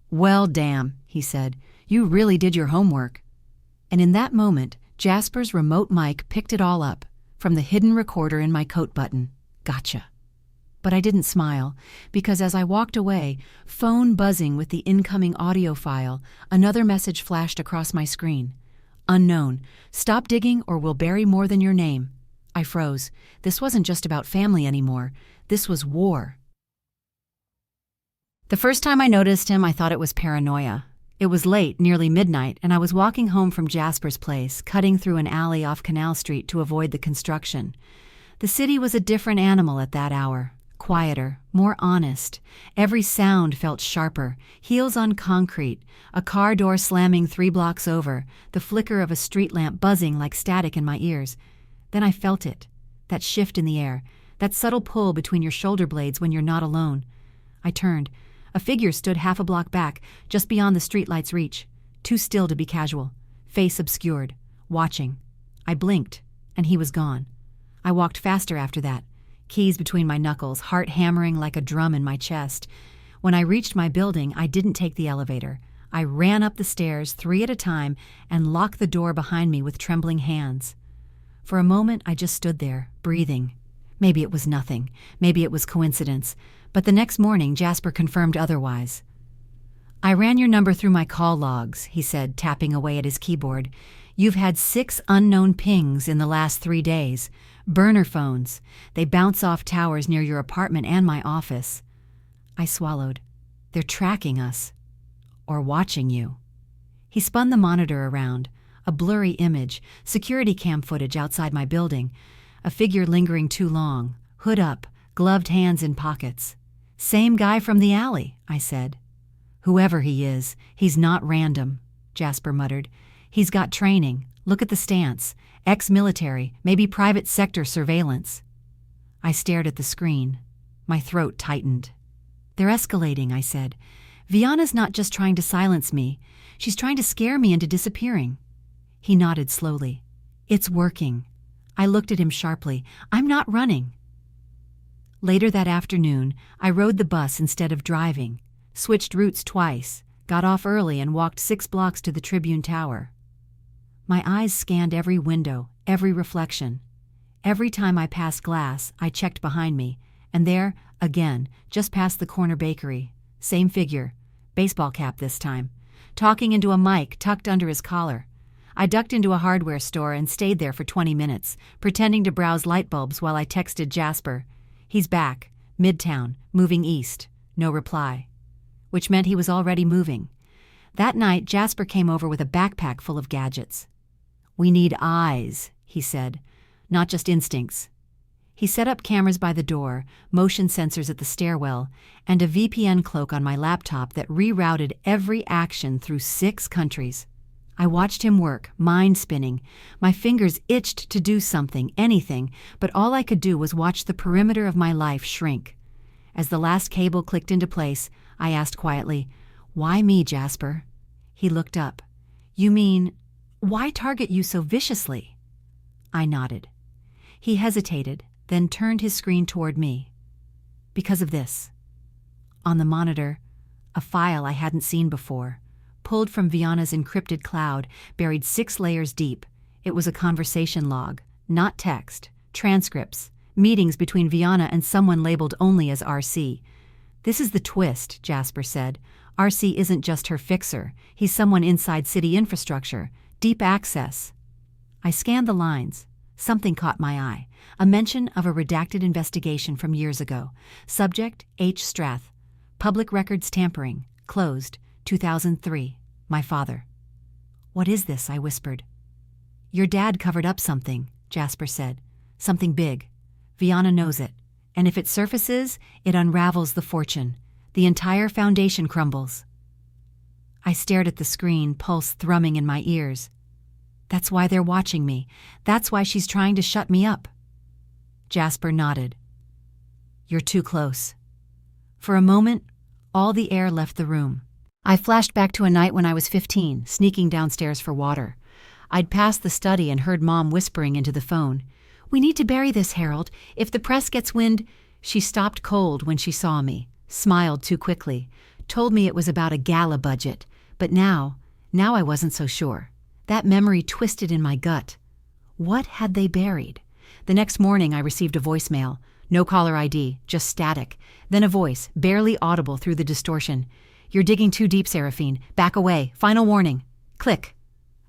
Well, damn, he said. You really did your homework. And in that moment, Jasper's remote mic picked it all up, from the hidden recorder in my coat button. Gotcha. But I didn't smile, because as I walked away, phone buzzing with the incoming audio file, another message flashed across my screen. Unknown. Stop digging or we'll bury more than your name. I froze. This wasn't just about family anymore. This was war. The first time I noticed him, I thought it was paranoia. It was late, nearly midnight, and I was walking home from Jasper's place, cutting through an alley off Canal Street to avoid the construction. The city was a different animal at that hour. Quieter, more honest. Every sound felt sharper. Heels on concrete, a car door slamming 3 blocks over, the flicker of a street lamp buzzing like static in my ears. Then I felt it. That shift in the air. That subtle pull between your shoulder blades when you're not alone. I turned. A figure stood half a block back, just beyond the streetlight's reach. Too still to be casual. Face obscured. Watching. I blinked, and he was gone. I walked faster after that. Keys between my knuckles, heart hammering like a drum in my chest. When I reached my building, I didn't take the elevator. I ran up the stairs 3 at a time and locked the door behind me with trembling hands. For a moment, I just stood there, breathing. Maybe it was nothing. Maybe it was coincidence. But the next morning, Jasper confirmed otherwise. I ran your number through my call logs, he said, tapping away at his keyboard. You've had 6 unknown pings in the last 3 days. Burner phones. They bounce off towers near your apartment and my office. I swallowed. They're tracking us. Or watching you. He spun the monitor around. A blurry image, security cam footage outside my building. A figure lingering too long. Hood up, gloved hands in pockets. Same guy from the alley, I said. Whoever he is, he's not random, Jasper muttered. He's got training. Look at the stance. Ex-military, maybe private sector surveillance. I stared at the screen. My throat tightened. They're escalating, I said. Viana's not just trying to silence me. She's trying to scare me into disappearing. He nodded slowly. It's working. I looked at him sharply. I'm not running. Later that afternoon, I rode the bus instead of driving, switched routes twice, got off early and walked 6 blocks to the Tribune Tower. My eyes scanned every window, every reflection. Every time I passed glass, I checked behind me, and there, again, just past the corner bakery, same figure, baseball cap this time, talking into a mic tucked under his collar. I ducked into a hardware store and stayed there for 20 minutes, pretending to browse light bulbs while I texted Jasper. He's back, Midtown, moving east. No reply. Which meant he was already moving. That night, Jasper came over with a backpack full of gadgets. We need eyes, he said, not just instincts. He set up cameras by the door, motion sensors at the stairwell, and a VPN cloak on my laptop that rerouted every action through 6 countries. I watched him work, mind spinning. My fingers itched to do something, anything, but all I could do was watch the perimeter of my life shrink. As the last cable clicked into place, I asked quietly, Why me, Jasper? He looked up. You mean, why target you so viciously? I nodded. He hesitated, then turned his screen toward me. Because of this. On the monitor, a file I hadn't seen before. pulled from Viana's encrypted cloud, buried 6 layers deep. It was a conversation log, not text, transcripts, meetings between Viana and someone labeled only as RC. "This is the twist," Jasper said. "RC isn't just her fixer. He's someone inside city infrastructure. Deep access." I scanned the lines. Something caught my eye. A mention of a redacted investigation from years ago. Subject, H. Strath. Public records tampering. Closed. 2003. My father. "What is this?" I whispered. "Your dad covered up something," Jasper said. "Something big. Viana knows it. And if it surfaces, it unravels the fortune. The entire foundation crumbles." I stared at the screen, pulse thrumming in my ears. "That's why they're watching me. That's why she's trying to shut me up." Jasper nodded. "You're too close." For a moment, all the air left the room. I flashed back to a night when I was 15, sneaking downstairs for water. I'd passed the study and heard Mom whispering into the phone, "We need to bury this, Harold. If the press gets wind—" She stopped cold when she saw me, smiled too quickly, told me it was about a Gala budget. But now I wasn't so sure. That memory twisted in my gut. What had they buried? The next morning I received a voicemail. No caller ID, just static. Then a voice, barely audible through the distortion. "You're digging too deep, Seraphine. Back away. Final warning." Click.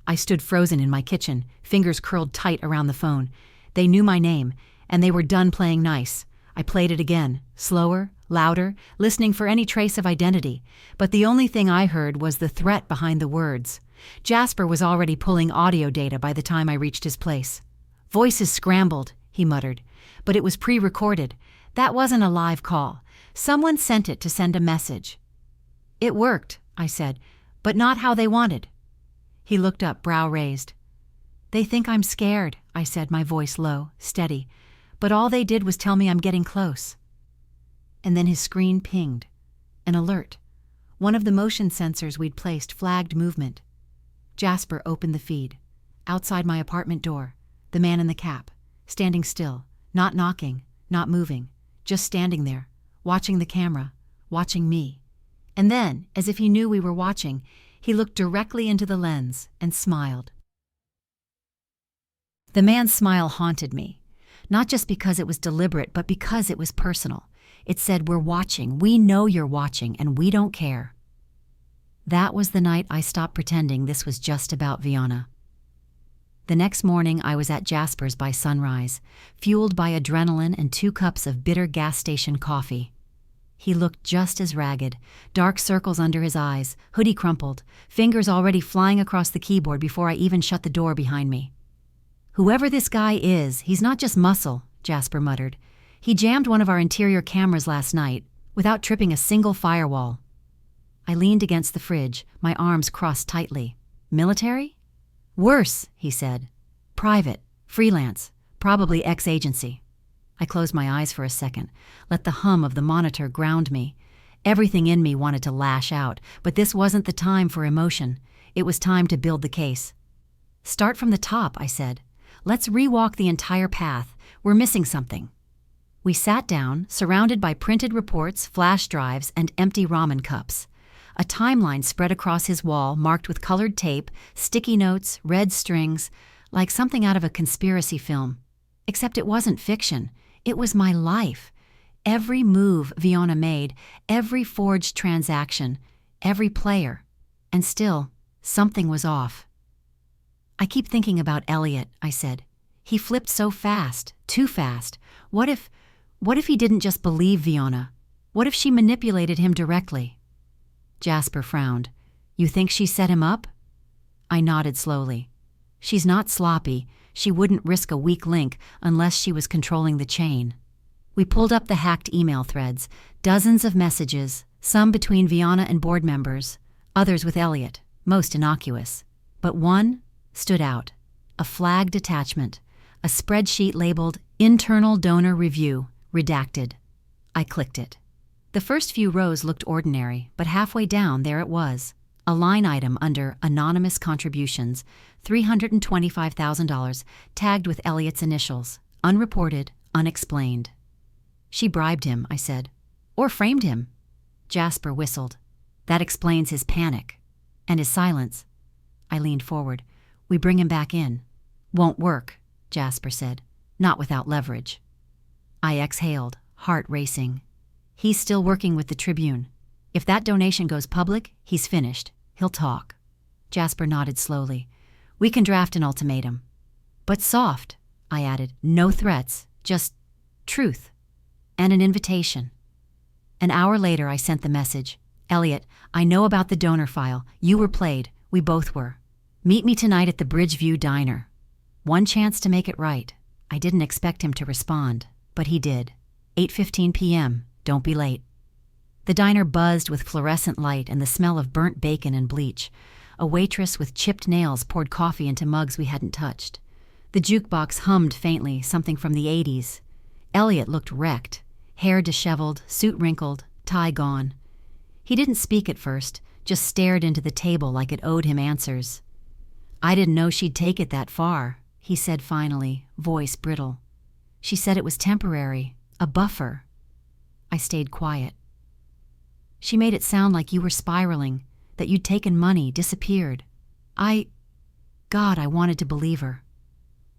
I stood frozen in my kitchen, fingers curled tight around the phone. They knew my name, and they were done playing nice. I played it again, slower, louder, listening for any trace of identity. But the only thing I heard was the threat behind the words. Jasper was already pulling audio data by the time I reached his place. "Voices scrambled," he muttered. "But it was pre-recorded. That wasn't a live call. Someone sent it to send a message." "It worked," I said, "but not how they wanted." He looked up, brow raised. "They think I'm scared," I said, my voice low, steady. "But all they did was tell me I'm getting close." And then his screen pinged. An alert. One of the motion sensors we'd placed flagged movement. Jasper opened the feed. Outside my apartment door, the man in the cap, standing still, not knocking, not moving, just standing there, watching the camera, watching me. And then, as if he knew we were watching, he looked directly into the lens and smiled. The man's smile haunted me, not just because it was deliberate, but because it was personal. It said, "We're watching, we know you're watching, and we don't care." That was the night I stopped pretending this was just about Viana. The next morning I was at Jasper's by sunrise, fueled by adrenaline and 2 cups of bitter gas station coffee. He looked just as ragged, dark circles under his eyes, hoodie crumpled, fingers already flying across the keyboard before I even shut the door behind me. "Whoever this guy is, he's not just muscle," Jasper muttered. "He jammed one of our interior cameras last night, without tripping a single firewall." I leaned against the fridge, my arms crossed tightly. "Military?" "Worse," he said. "Private, freelance, probably ex-agency." I closed my eyes for a second, let the hum of the monitor ground me. Everything in me wanted to lash out, but this wasn't the time for emotion. It was time to build the case. "Start from the top," I said. "Let's rewalk the entire path. We're missing something." We sat down, surrounded by printed reports, flash drives, and empty ramen cups. A timeline spread across his wall, marked with colored tape, sticky notes, red strings, like something out of a conspiracy film. Except it wasn't fiction. It was my life. Every move Viana made, every forged transaction, every player. And still, something was off. "I keep thinking about Elliot," I said. "He flipped so fast, too fast. What if he didn't just believe Viana? What if she manipulated him directly?" Jasper frowned. "You think she set him up?" I nodded slowly. "She's not sloppy. She wouldn't risk a weak link unless she was controlling the chain." We pulled up the hacked email threads, dozens of messages, some between Viana and board members, others with Elliot, most innocuous. But one stood out, a flagged attachment, a spreadsheet labeled Internal Donor Review, redacted. I clicked it. The first few rows looked ordinary, but halfway down there it was, a line item under Anonymous Contributions, $325,000, tagged with Elliot's initials, unreported, unexplained. "She bribed him," I said. "Or framed him." Jasper whistled. "That explains his panic." And his silence. I leaned forward. We bring him back in. Won't work, Jasper said. Not without leverage. I exhaled, heart racing. He's still working with the Tribune. If that donation goes public, he's finished. He'll talk. Jasper nodded slowly. We can draft an ultimatum. But soft, I added. No threats, just truth. And an invitation. An hour later, I sent the message. Elliot, I know about the donor file. You were played. We both were. Meet me tonight at the Bridgeview Diner. One chance to make it right. I didn't expect him to respond, but he did. 8:15 p.m. Don't be late. The diner buzzed with fluorescent light and the smell of burnt bacon and bleach. A waitress with chipped nails poured coffee into mugs we hadn't touched. The jukebox hummed faintly, something from the 80s. Elliot looked wrecked, hair disheveled, suit wrinkled, tie gone. He didn't speak at first, just stared into the table like it owed him answers. I didn't know she'd take it that far, he said finally, voice brittle. She said it was temporary, a buffer. I stayed quiet. She made it sound like you were spiraling, that you'd taken money, disappeared. God, I wanted to believe her.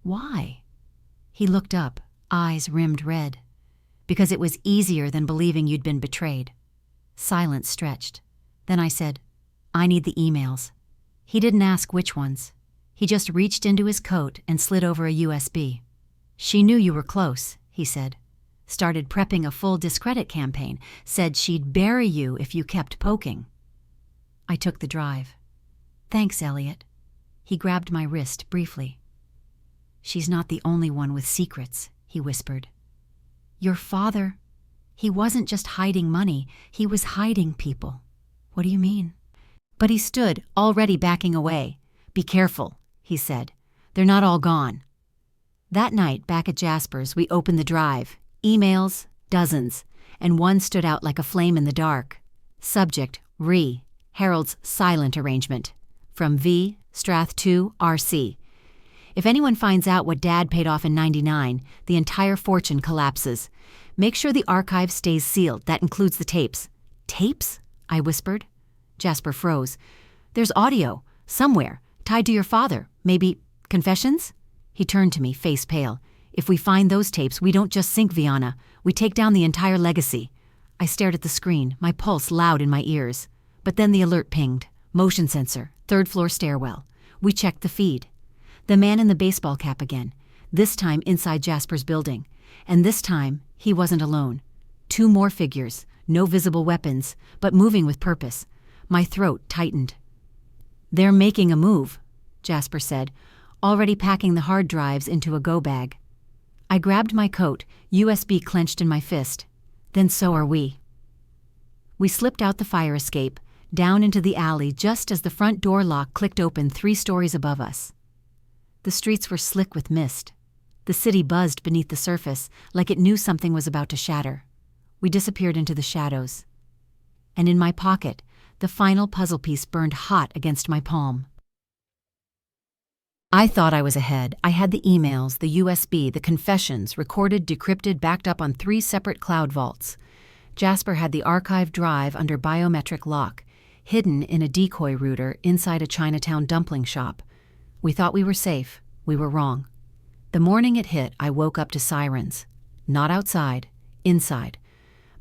Why? He looked up, eyes rimmed red. Because it was easier than believing you'd been betrayed. Silence stretched. Then I said, I need the emails. He didn't ask which ones. He just reached into his coat and slid over a USB. She knew you were close, he said. Started prepping a full discredit campaign, said she'd bury you if you kept poking. I took the drive. Thanks, Elliot. He grabbed my wrist briefly. She's not the only one with secrets, he whispered. Your father, he wasn't just hiding money, he was hiding people. What do you mean? But he stood, already backing away. Be careful, he said. They're not all gone. That night, back at Jasper's, we opened the drive. Emails, dozens, and one stood out like a flame in the dark. Subject, Re, Harold's silent arrangement. From V, Strath 2, RC. If anyone finds out what Dad paid off in '99, the entire fortune collapses. Make sure the archive stays sealed. That includes the tapes. Tapes? I whispered. Jasper froze. There's audio, somewhere, tied to your father. Maybe confessions? He turned to me, face pale. If we find those tapes, we don't just sink Viana. We take down the entire legacy. I stared at the screen, my pulse loud in my ears. But then the alert pinged. Motion sensor, third-floor stairwell. We checked the feed. The man in the baseball cap again, this time inside Jasper's building. And this time, he wasn't alone. 2 more figures, no visible weapons, but moving with purpose. My throat tightened. They're making a move, Jasper said, already packing the hard drives into a go bag. I grabbed my coat, USB clenched in my fist. Then so are we. We slipped out the fire escape, down into the alley just as the front door lock clicked open 3 stories above us. The streets were slick with mist. The city buzzed beneath the surface, like it knew something was about to shatter. We disappeared into the shadows. And in my pocket, the final puzzle piece burned hot against my palm. I thought I was ahead. I had the emails, the USB, the confessions, recorded, decrypted, backed up on 3 separate cloud vaults. Jasper had the archive drive under biometric lock, hidden in a decoy router inside a Chinatown dumpling shop. We thought we were safe. We were wrong. The morning it hit, I woke up to sirens. Not outside, inside.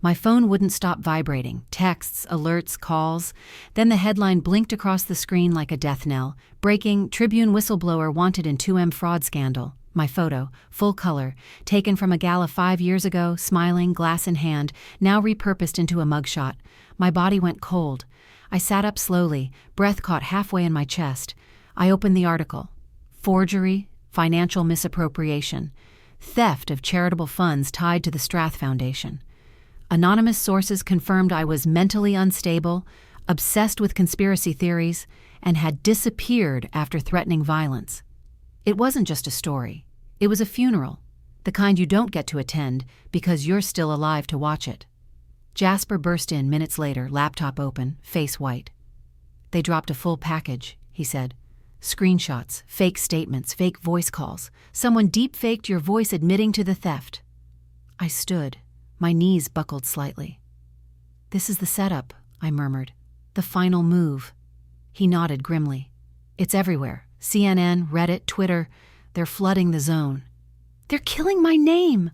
My phone wouldn't stop vibrating, texts, alerts, calls. Then the headline blinked across the screen like a death knell. Breaking, Tribune whistleblower wanted in 2M fraud scandal. My photo, full color, taken from a gala 5 years ago, smiling, glass in hand, now repurposed into a mugshot. My body went cold. I sat up slowly, breath caught halfway in my chest. I opened the article. Forgery, financial misappropriation, theft of charitable funds tied to the Strath Foundation. Anonymous sources confirmed I was mentally unstable, obsessed with conspiracy theories, and had disappeared after threatening violence. It wasn't just a story. It was a funeral, the kind you don't get to attend because you're still alive to watch it. Jasper burst in minutes later, laptop open, face white. They dropped a full package, he said. Screenshots, fake statements, fake voice calls. Someone deep-faked your voice admitting to the theft. I stood. My knees buckled slightly. This is the setup, I murmured. The final move. He nodded grimly. It's everywhere. CNN, Reddit, Twitter. They're flooding the zone. They're killing my name!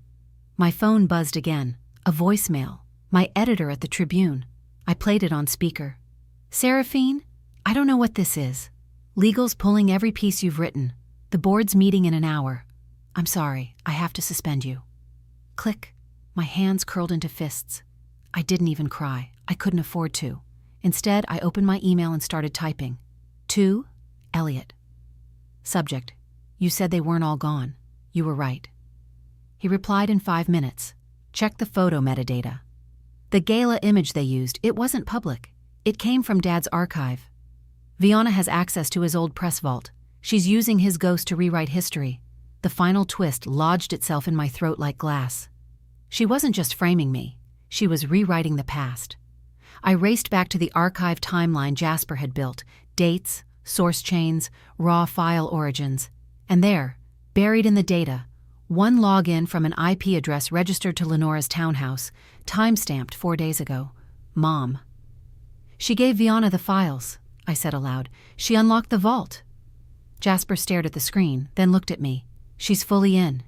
My phone buzzed again. A voicemail. My editor at the Tribune. I played it on speaker. Seraphine, I don't know what this is. Legal's pulling every piece you've written. The board's meeting in an hour. I'm sorry, I have to suspend you. Click. My hands curled into fists. I didn't even cry. I couldn't afford to. Instead, I opened my email and started typing. To Elliot. Subject. You said they weren't all gone. You were right. He replied in 5 minutes. Check the photo metadata. The Gala image they used, it wasn't public. It came from Dad's archive. Vianna has access to his old press vault. She's using his ghost to rewrite history. The final twist lodged itself in my throat like glass. She wasn't just framing me. She was rewriting the past. I raced back to the archive timeline Jasper had built. Dates, source chains, raw file origins. And there, buried in the data, one login from an IP address registered to Lenora's townhouse, time-stamped 4 days ago. Mom. She gave Vianna the files, I said aloud. She unlocked the vault. Jasper stared at the screen, then looked at me. She's fully in.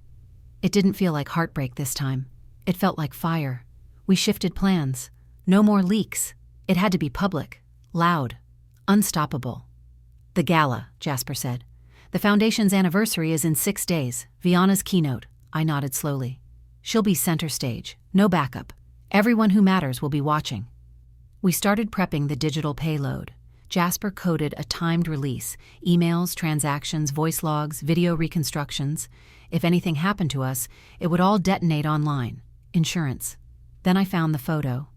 It didn't feel like heartbreak this time. It felt like fire. We shifted plans. No more leaks. It had to be public, loud, unstoppable. The Gala, Jasper said. The Foundation's anniversary is in 6 days. Vianna's keynote. I nodded slowly. She'll be center stage. No backup. Everyone who matters will be watching. We started prepping the digital payload. Jasper coded a timed release. Emails, transactions, voice logs, video reconstructions. If anything happened to us, it would all detonate online. Insurance. Then I found the photo.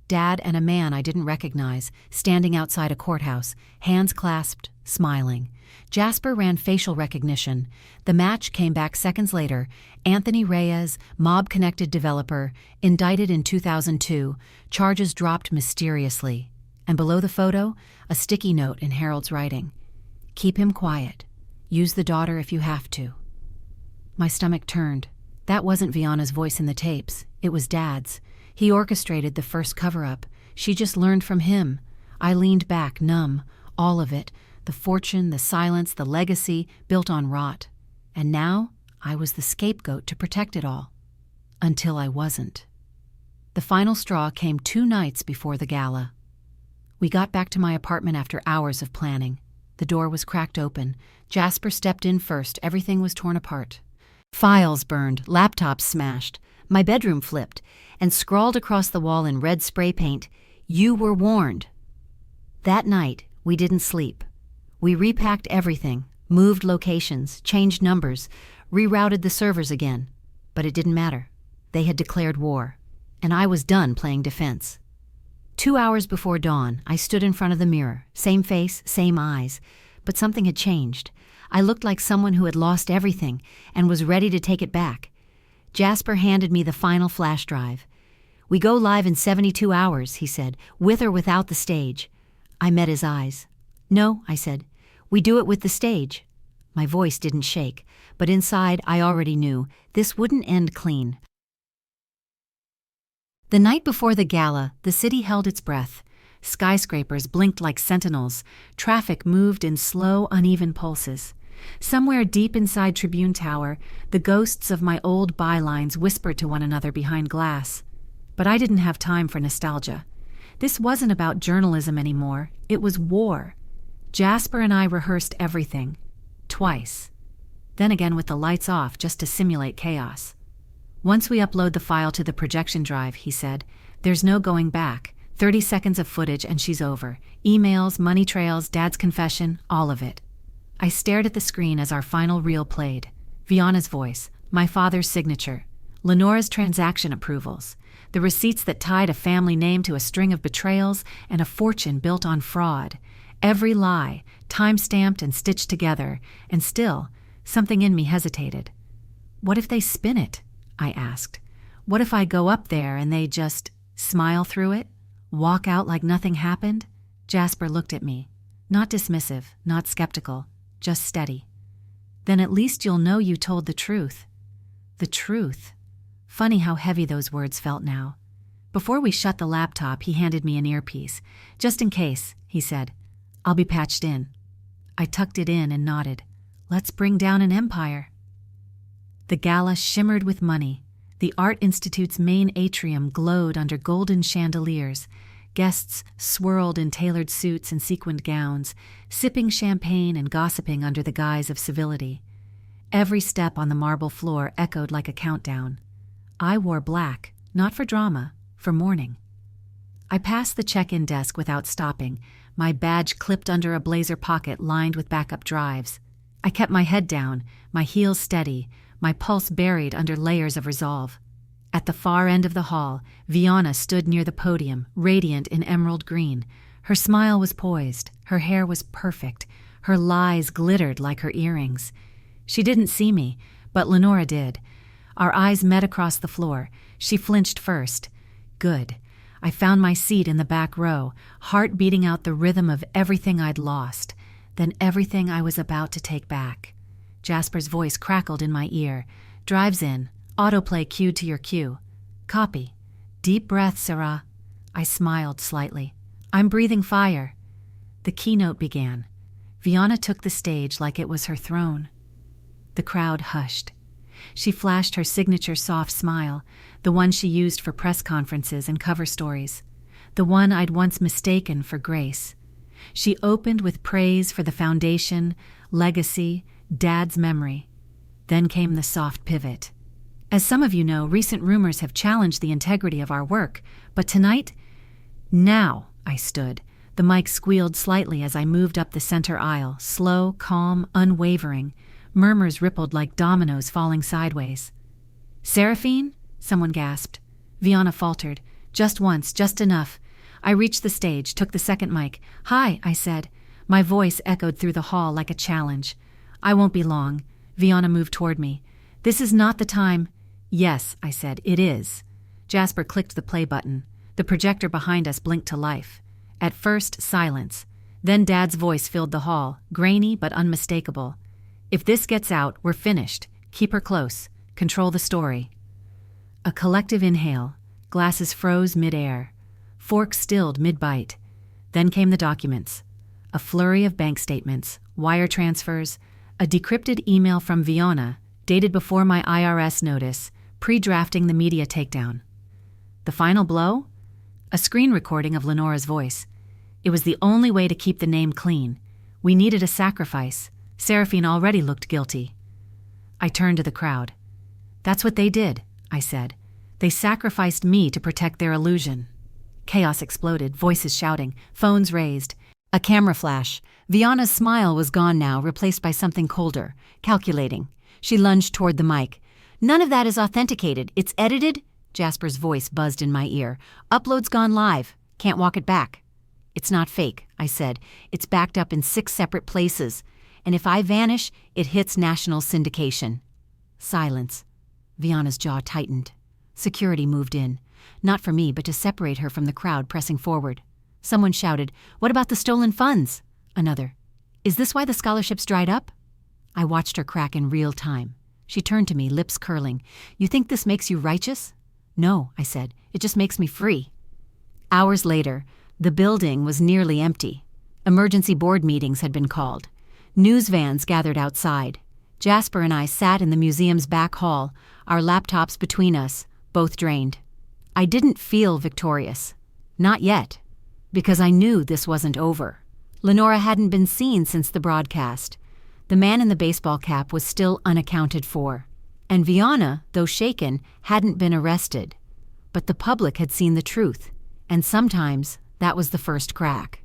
Dad and a man I didn't recognize, standing outside a courthouse, hands clasped, smiling. Jasper ran facial recognition. The match came back seconds later. Anthony Reyes, mob-connected developer, indicted in 2002, charges dropped mysteriously. And below the photo, a sticky note in Harold's writing. Keep him quiet. Use the daughter if you have to. My stomach turned. That wasn't Vianna's voice in the tapes. It was Dad's. He orchestrated the first cover-up. She just learned from him. I leaned back, numb. All of it. The fortune, the silence, the legacy, built on rot. And now, I was the scapegoat to protect it all. Until I wasn't. The final straw came 2 nights before the Gala. We got back to my apartment after hours of planning. The door was cracked open. Jasper stepped in first. Everything was torn apart. Files burned, laptops smashed. My bedroom flipped, and scrawled across the wall in red spray paint, "You were warned." That night, we didn't sleep. We repacked everything, moved locations, changed numbers, rerouted the servers again. But it didn't matter. They had declared war, and I was done playing defense. 2 hours before dawn, I stood in front of the mirror, same face, same eyes, but something had changed. I looked like someone who had lost everything and was ready to take it back. Jasper handed me the final flash drive. "We go live in 72 hours, he said, "with or without the stage." I met his eyes. "No," I said. "We do it with the stage." My voice didn't shake, but inside I already knew this wouldn't end clean. The night before the Gala, the city held its breath. Skyscrapers blinked like sentinels. Traffic moved in slow, uneven pulses. Somewhere deep inside Tribune Tower, the ghosts of my old bylines whispered to one another behind glass. But I didn't have time for nostalgia. This wasn't about journalism anymore. It was war. Jasper and I rehearsed everything. Twice. Then again with the lights off just to simulate chaos. "Once we upload the file to the projection drive," he said, "there's no going back. 30 seconds of footage and she's over. Emails, money trails, Dad's confession, all of it." I stared at the screen as our final reel played. Vianna's voice, my father's signature, Lenora's transaction approvals, the receipts that tied a family name to a string of betrayals and a fortune built on fraud. Every lie, time-stamped and stitched together, and still, something in me hesitated. What if they spin it? I asked. What if I go up there and they just smile through it? Walk out like nothing happened? Jasper looked at me. Not dismissive, not skeptical, just steady. "Then at least you'll know you told the truth." The truth. Funny how heavy those words felt now. Before we shut the laptop, he handed me an earpiece. "Just in case," he said. I'll be patched in. I tucked it in and nodded. Let's bring down an empire. The Gala shimmered with money. The Art Institute's main atrium glowed under golden chandeliers. Guests swirled in tailored suits and sequined gowns, sipping champagne and gossiping under the guise of civility. Every step on the marble floor echoed like a countdown. I wore black, not for drama, for mourning. I passed the check-in desk without stopping, my badge clipped under a blazer pocket lined with backup drives. I kept my head down, my heels steady, my pulse buried under layers of resolve. At the far end of the hall, Vianna stood near the podium, radiant in emerald green. Her smile was poised, her hair was perfect, her lies glittered like her earrings. She didn't see me, but Lenora did. Our eyes met across the floor. She flinched first. Good. I found my seat in the back row, heart beating out the rhythm of everything I'd lost, then everything I was about to take back. Jasper's voice crackled in my ear. Drives in. Autoplay cued to your cue. Copy. Deep breath, Sarah. I smiled slightly. I'm breathing fire. The keynote began. Vianna took the stage like it was her throne. The crowd hushed. She flashed her signature soft smile, the one she used for press conferences and cover stories, the one I'd once mistaken for grace. She opened with praise for the foundation, legacy, Dad's memory. Then came the soft pivot. As some of you know, recent rumors have challenged the integrity of our work, but tonight, now, I stood. The mic squealed slightly as I moved up the center aisle, slow, calm, unwavering. Murmurs rippled like dominoes falling sideways. Seraphine? Someone gasped. Vianna faltered. Just once, just enough. I reached the stage, took the second mic. Hi, I said. My voice echoed through the hall like a challenge. I won't be long. Vianna moved toward me. This is not the time. Yes, I said, it is. Jasper clicked the play button. The projector behind us blinked to life. At first, silence. Then Dad's voice filled the hall, grainy but unmistakable. If this gets out, we're finished. Keep her close. Control the story. A collective inhale. Glasses froze mid-air. Forks stilled mid-bite. Then came the documents. A flurry of bank statements, wire transfers, a decrypted email from Vianna, dated before my IRS notice, pre-drafting the media takedown. The final blow? A screen recording of Lenora's voice. It was the only way to keep the name clean. We needed a sacrifice. Seraphine already looked guilty. I turned to the crowd. That's what they did, I said. They sacrificed me to protect their illusion. Chaos exploded, voices shouting, phones raised. A camera flash. Vianna's smile was gone now, replaced by something colder, calculating. She lunged toward the mic. None of that is authenticated. It's edited? Jasper's voice buzzed in my ear. Upload's gone live. Can't walk it back. It's not fake, I said. It's backed up in 6 separate places. And if I vanish, it hits national syndication. Silence. Vianna's jaw tightened. Security moved in. Not for me, but to separate her from the crowd pressing forward. Someone shouted, "What about the stolen funds?" Another, "Is this why the scholarships dried up?" I watched her crack in real time. She turned to me, lips curling. "You think this makes you righteous?" "No," I said. "It just makes me free." Hours later, the building was nearly empty. Emergency board meetings had been called. News vans gathered outside. Jasper and I sat in the museum's back hall, our laptops between us, both drained. I didn't feel victorious. Not yet. Because I knew this wasn't over. Lenora hadn't been seen since the broadcast. The man in the baseball cap was still unaccounted for. And Vianna, though shaken, hadn't been arrested. But the public had seen the truth. And sometimes that was the first crack.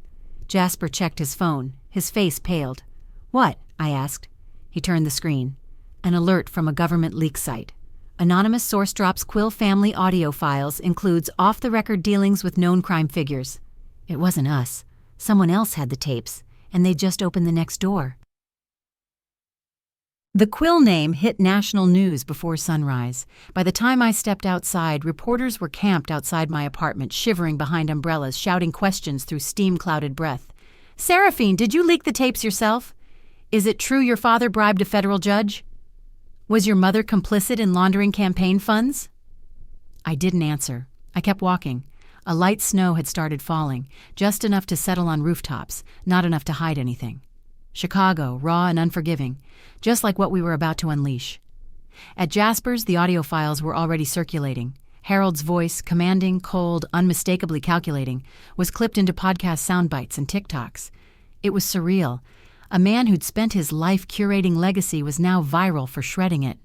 Jasper checked his phone. His face paled. "What?" I asked. He turned the screen. An alert from a government leak site. Anonymous source drops Quill family audio files, includes off-the-record dealings with known crime figures. It wasn't us. Someone else had the tapes, and they just opened the next door. The Quill name hit national news before sunrise. By the time I stepped outside, reporters were camped outside my apartment, shivering behind umbrellas, shouting questions through steam-clouded breath. "Seraphine, did you leak the tapes yourself? Is it true your father bribed a federal judge? Was your mother complicit in laundering campaign funds?" I didn't answer. I kept walking. A light snow had started falling, just enough to settle on rooftops, not enough to hide anything. Chicago, raw and unforgiving, just like what we were about to unleash. At Jasper's, the audio files were already circulating. Harold's voice, commanding, cold, unmistakably calculating, was clipped into podcast soundbites and TikToks. It was surreal. A man who'd spent his life curating legacy was now viral for shredding it.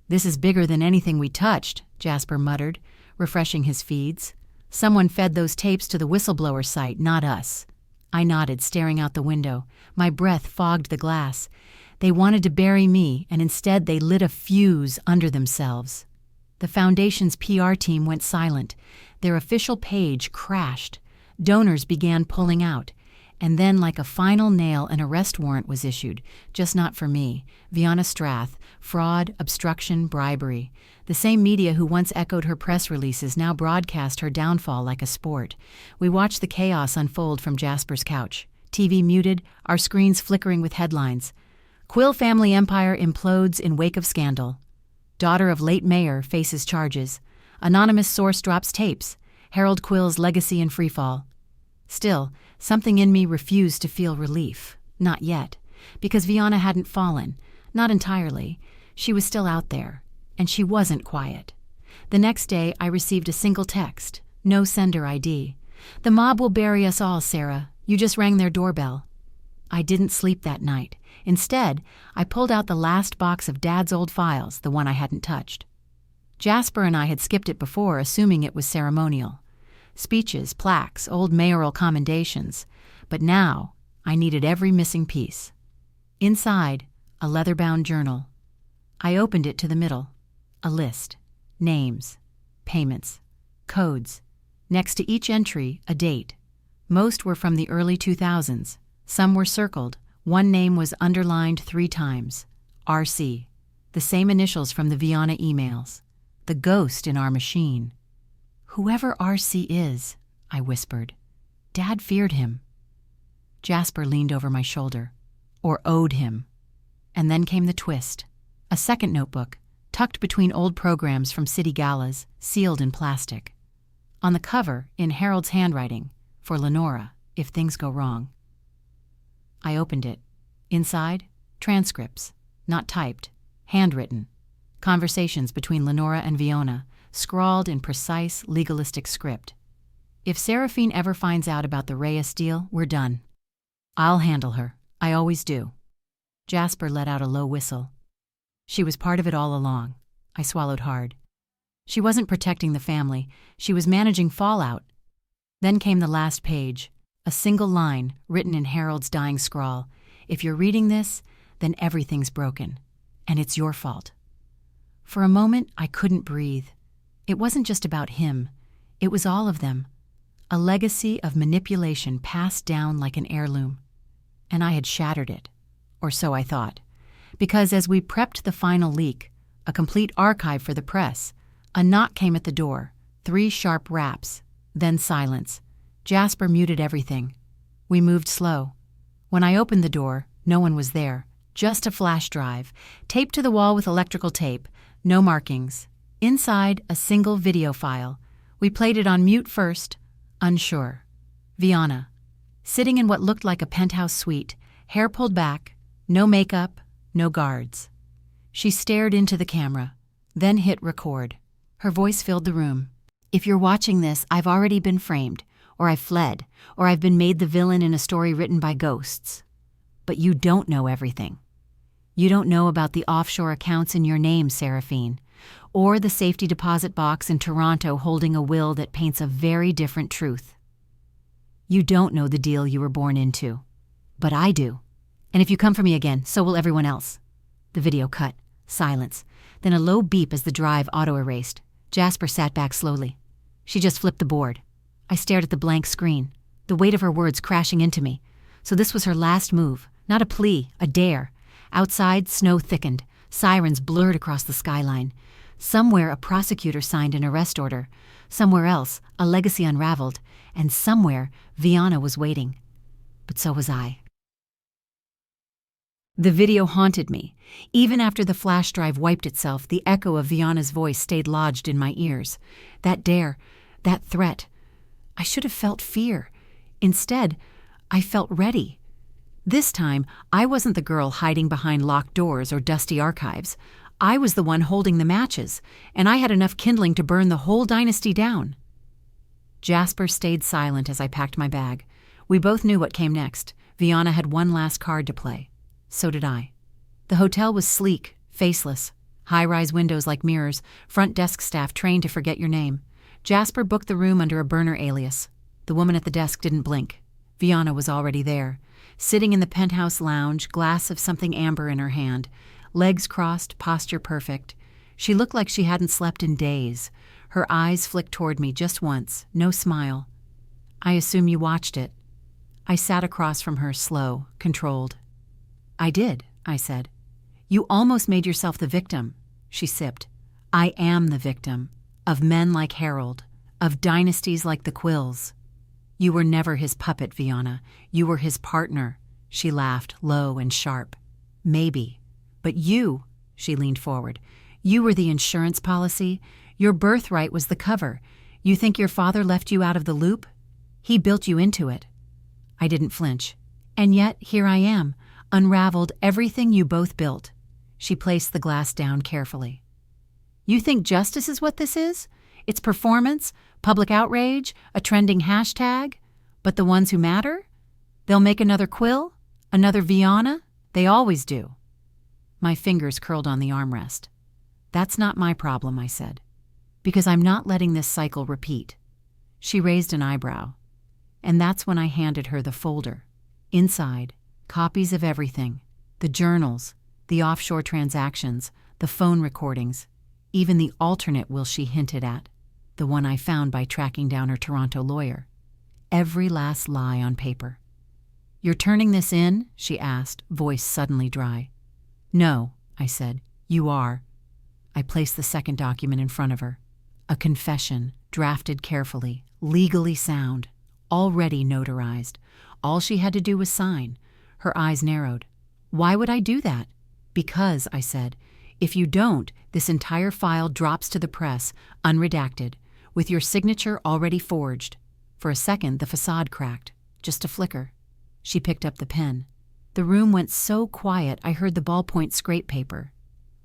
"This is bigger than anything we touched," Jasper muttered, refreshing his feeds. "Someone fed those tapes to the whistleblower site, not us." I nodded, staring out the window. My breath fogged the glass. They wanted to bury me, and instead they lit a fuse under themselves. The Foundation's PR team went silent. Their official page crashed. Donors began pulling out. And then, like a final nail, an arrest warrant was issued, just not for me. Viana Strath, fraud, obstruction, bribery. The same media who once echoed her press releases now broadcast her downfall like a sport. We watched the chaos unfold from Jasper's couch. TV muted, our screens flickering with headlines. Quill family empire implodes in wake of scandal. Daughter of late mayor faces charges. Anonymous source drops tapes. Harold Quill's legacy in freefall. Still, something in me refused to feel relief. Not yet. Because Viana hadn't fallen. Not entirely. She was still out there. And she wasn't quiet. The next day, I received a single text. No sender ID. "The mob will bury us all, Sarah. You just rang their doorbell." I didn't sleep that night. Instead, I pulled out the last box of Dad's old files, the one I hadn't touched. Jasper and I had skipped it before, assuming it was ceremonial. Speeches, plaques, old mayoral commendations. But now, I needed every missing piece. Inside, a leather-bound journal. I opened it to the middle. A list. Names. Payments. Codes. Next to each entry, a date. Most were from the early 2000s. Some were circled. One name was underlined 3 times. RC. The same initials from the Viana emails. The ghost in our machine. "Whoever RC is," I whispered. "Dad feared him." Jasper leaned over my shoulder. Or owed him. And then came the twist. A second notebook, tucked between old programs from city galas, sealed in plastic. On the cover, in Harold's handwriting, "For Lenora, if things go wrong." I opened it. Inside, transcripts, not typed, handwritten. Conversations between Lenora and Viana, scrawled in precise, legalistic script. "If Seraphine ever finds out about the Reyes deal, we're done. I'll handle her. I always do." Jasper let out a low whistle. She was part of it all along. I swallowed hard. She wasn't protecting the family. She was managing fallout. Then came the last page, a single line written in Harold's dying scrawl. "If you're reading this, then everything's broken. And it's your fault." For a moment, I couldn't breathe. It wasn't just about him. It was all of them. A legacy of manipulation passed down like an heirloom. And I had shattered it. Or so I thought. Because as we prepped the final leak, a complete archive for the press, a knock came at the door, 3 sharp raps, then silence. Jasper muted everything. We moved slow. When I opened the door, no one was there. Just a flash drive, taped to the wall with electrical tape, no markings. Inside, a single video file. We played it on mute first, unsure. Viana, sitting in what looked like a penthouse suite, hair pulled back, no makeup, no guards. She stared into the camera, then hit record. Her voice filled the room. "If you're watching this, I've already been framed, or I've fled, or I've been made the villain in a story written by ghosts. But you don't know everything. You don't know about the offshore accounts in your name, Seraphine, or the safety deposit box in Toronto holding a will that paints a very different truth. You don't know the deal you were born into. But I do. And if you come for me again, so will everyone else." The video cut. Silence. Then a low beep as the drive auto-erased. Jasper sat back slowly. She just flipped the board. I stared at the blank screen, the weight of her words crashing into me. So this was her last move. Not a plea, a dare. Outside, snow thickened. Sirens blurred across the skyline. Somewhere a prosecutor signed an arrest order. Somewhere else, a legacy unraveled. And somewhere, Viana was waiting. But so was I. The video haunted me. Even after the flash drive wiped itself, the echo of Viana's voice stayed lodged in my ears. That dare, that threat, I should have felt fear. Instead, I felt ready. This time, I wasn't the girl hiding behind locked doors or dusty archives. I was the one holding the matches, and I had enough kindling to burn the whole dynasty down. Jasper stayed silent as I packed my bag. We both knew what came next. Vianna had one last card to play. So did I. The hotel was sleek, faceless. High-rise windows like mirrors, front desk staff trained to forget your name. Jasper booked the room under a burner alias. The woman at the desk didn't blink. Vianna was already there, sitting in the penthouse lounge, glass of something amber in her hand, legs crossed, posture perfect. She looked like she hadn't slept in days. Her eyes flicked toward me just once, no smile. I assume you watched it. I sat across from her, slow, controlled. I did, I said. You almost made yourself the victim, she sipped. I am the victim, of men like Harold, of dynasties like the Quills. You were never his puppet, Vianna. You were his partner. She laughed, low and sharp. Maybe. But you, she leaned forward, you were the insurance policy. Your birthright was the cover. You think your father left you out of the loop? He built you into it. I didn't flinch. And yet, here I am, unraveled everything you both built. She placed the glass down carefully. You think justice is what this is? It's performance, public outrage, a trending hashtag? But the ones who matter? They'll make another Quill? Another Vianna? They always do. My fingers curled on the armrest. That's not my problem, I said, because I'm not letting this cycle repeat. She raised an eyebrow. And that's when I handed her the folder. Inside, copies of everything. The journals, the offshore transactions, the phone recordings, even the alternate will she hinted at, the one I found by tracking down her Toronto lawyer. Every last lie on paper. You're turning this in? She asked, voice suddenly dry. No, I said. You are. I placed the second document in front of her. A confession, drafted carefully, legally sound, already notarized. All she had to do was sign. Her eyes narrowed. Why would I do that? Because, I said, if you don't, this entire file drops to the press, unredacted, with your signature already forged. For a second, the facade cracked. Just a flicker. She picked up the pen. The room went so quiet I heard the ballpoint scrape paper.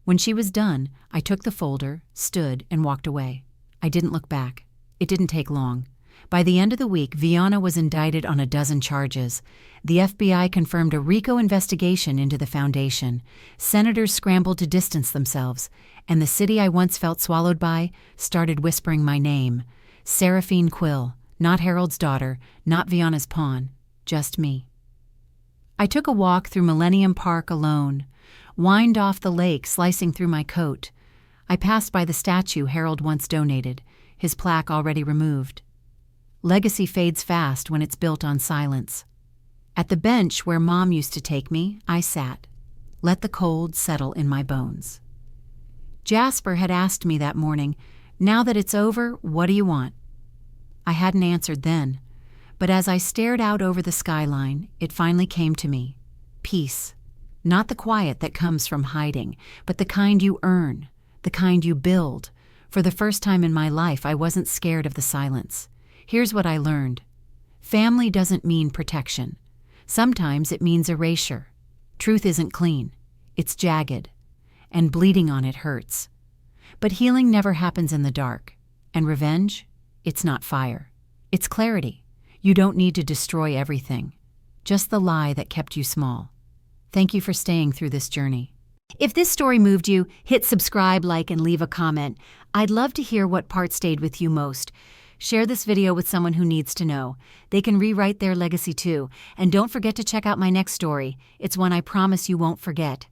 When she was done, I took the folder, stood, and walked away. I didn't look back. It didn't take long. By the end of the week, Vianna was indicted on a dozen charges. The FBI confirmed a RICO investigation into the foundation. Senators scrambled to distance themselves, and the city I once felt swallowed by started whispering my name. Seraphine Quill, not Harold's daughter, not Vianna's pawn, just me. I took a walk through Millennium Park alone, whined off the lake slicing through my coat. I passed by the statue Harold once donated, his plaque already removed. Legacy fades fast when it's built on silence. At the bench where Mom used to take me, I sat. Let the cold settle in my bones. Jasper had asked me that morning, now that it's over, what do you want? I hadn't answered then, but as I stared out over the skyline, it finally came to me. Peace. Not the quiet that comes from hiding, but the kind you earn, the kind you build. For the first time in my life, I wasn't scared of the silence. Here's what I learned. Family doesn't mean protection. Sometimes it means erasure. Truth isn't clean. It's jagged. And bleeding on it hurts. But healing never happens in the dark. And revenge? It's not fire. It's clarity. You don't need to destroy everything. Just the lie that kept you small. Thank you for staying through this journey. If this story moved you, hit subscribe, like, and leave a comment. I'd love to hear what part stayed with you most. Share this video with someone who needs to know. They can rewrite their legacy too. And don't forget to check out my next story. It's one I promise you won't forget.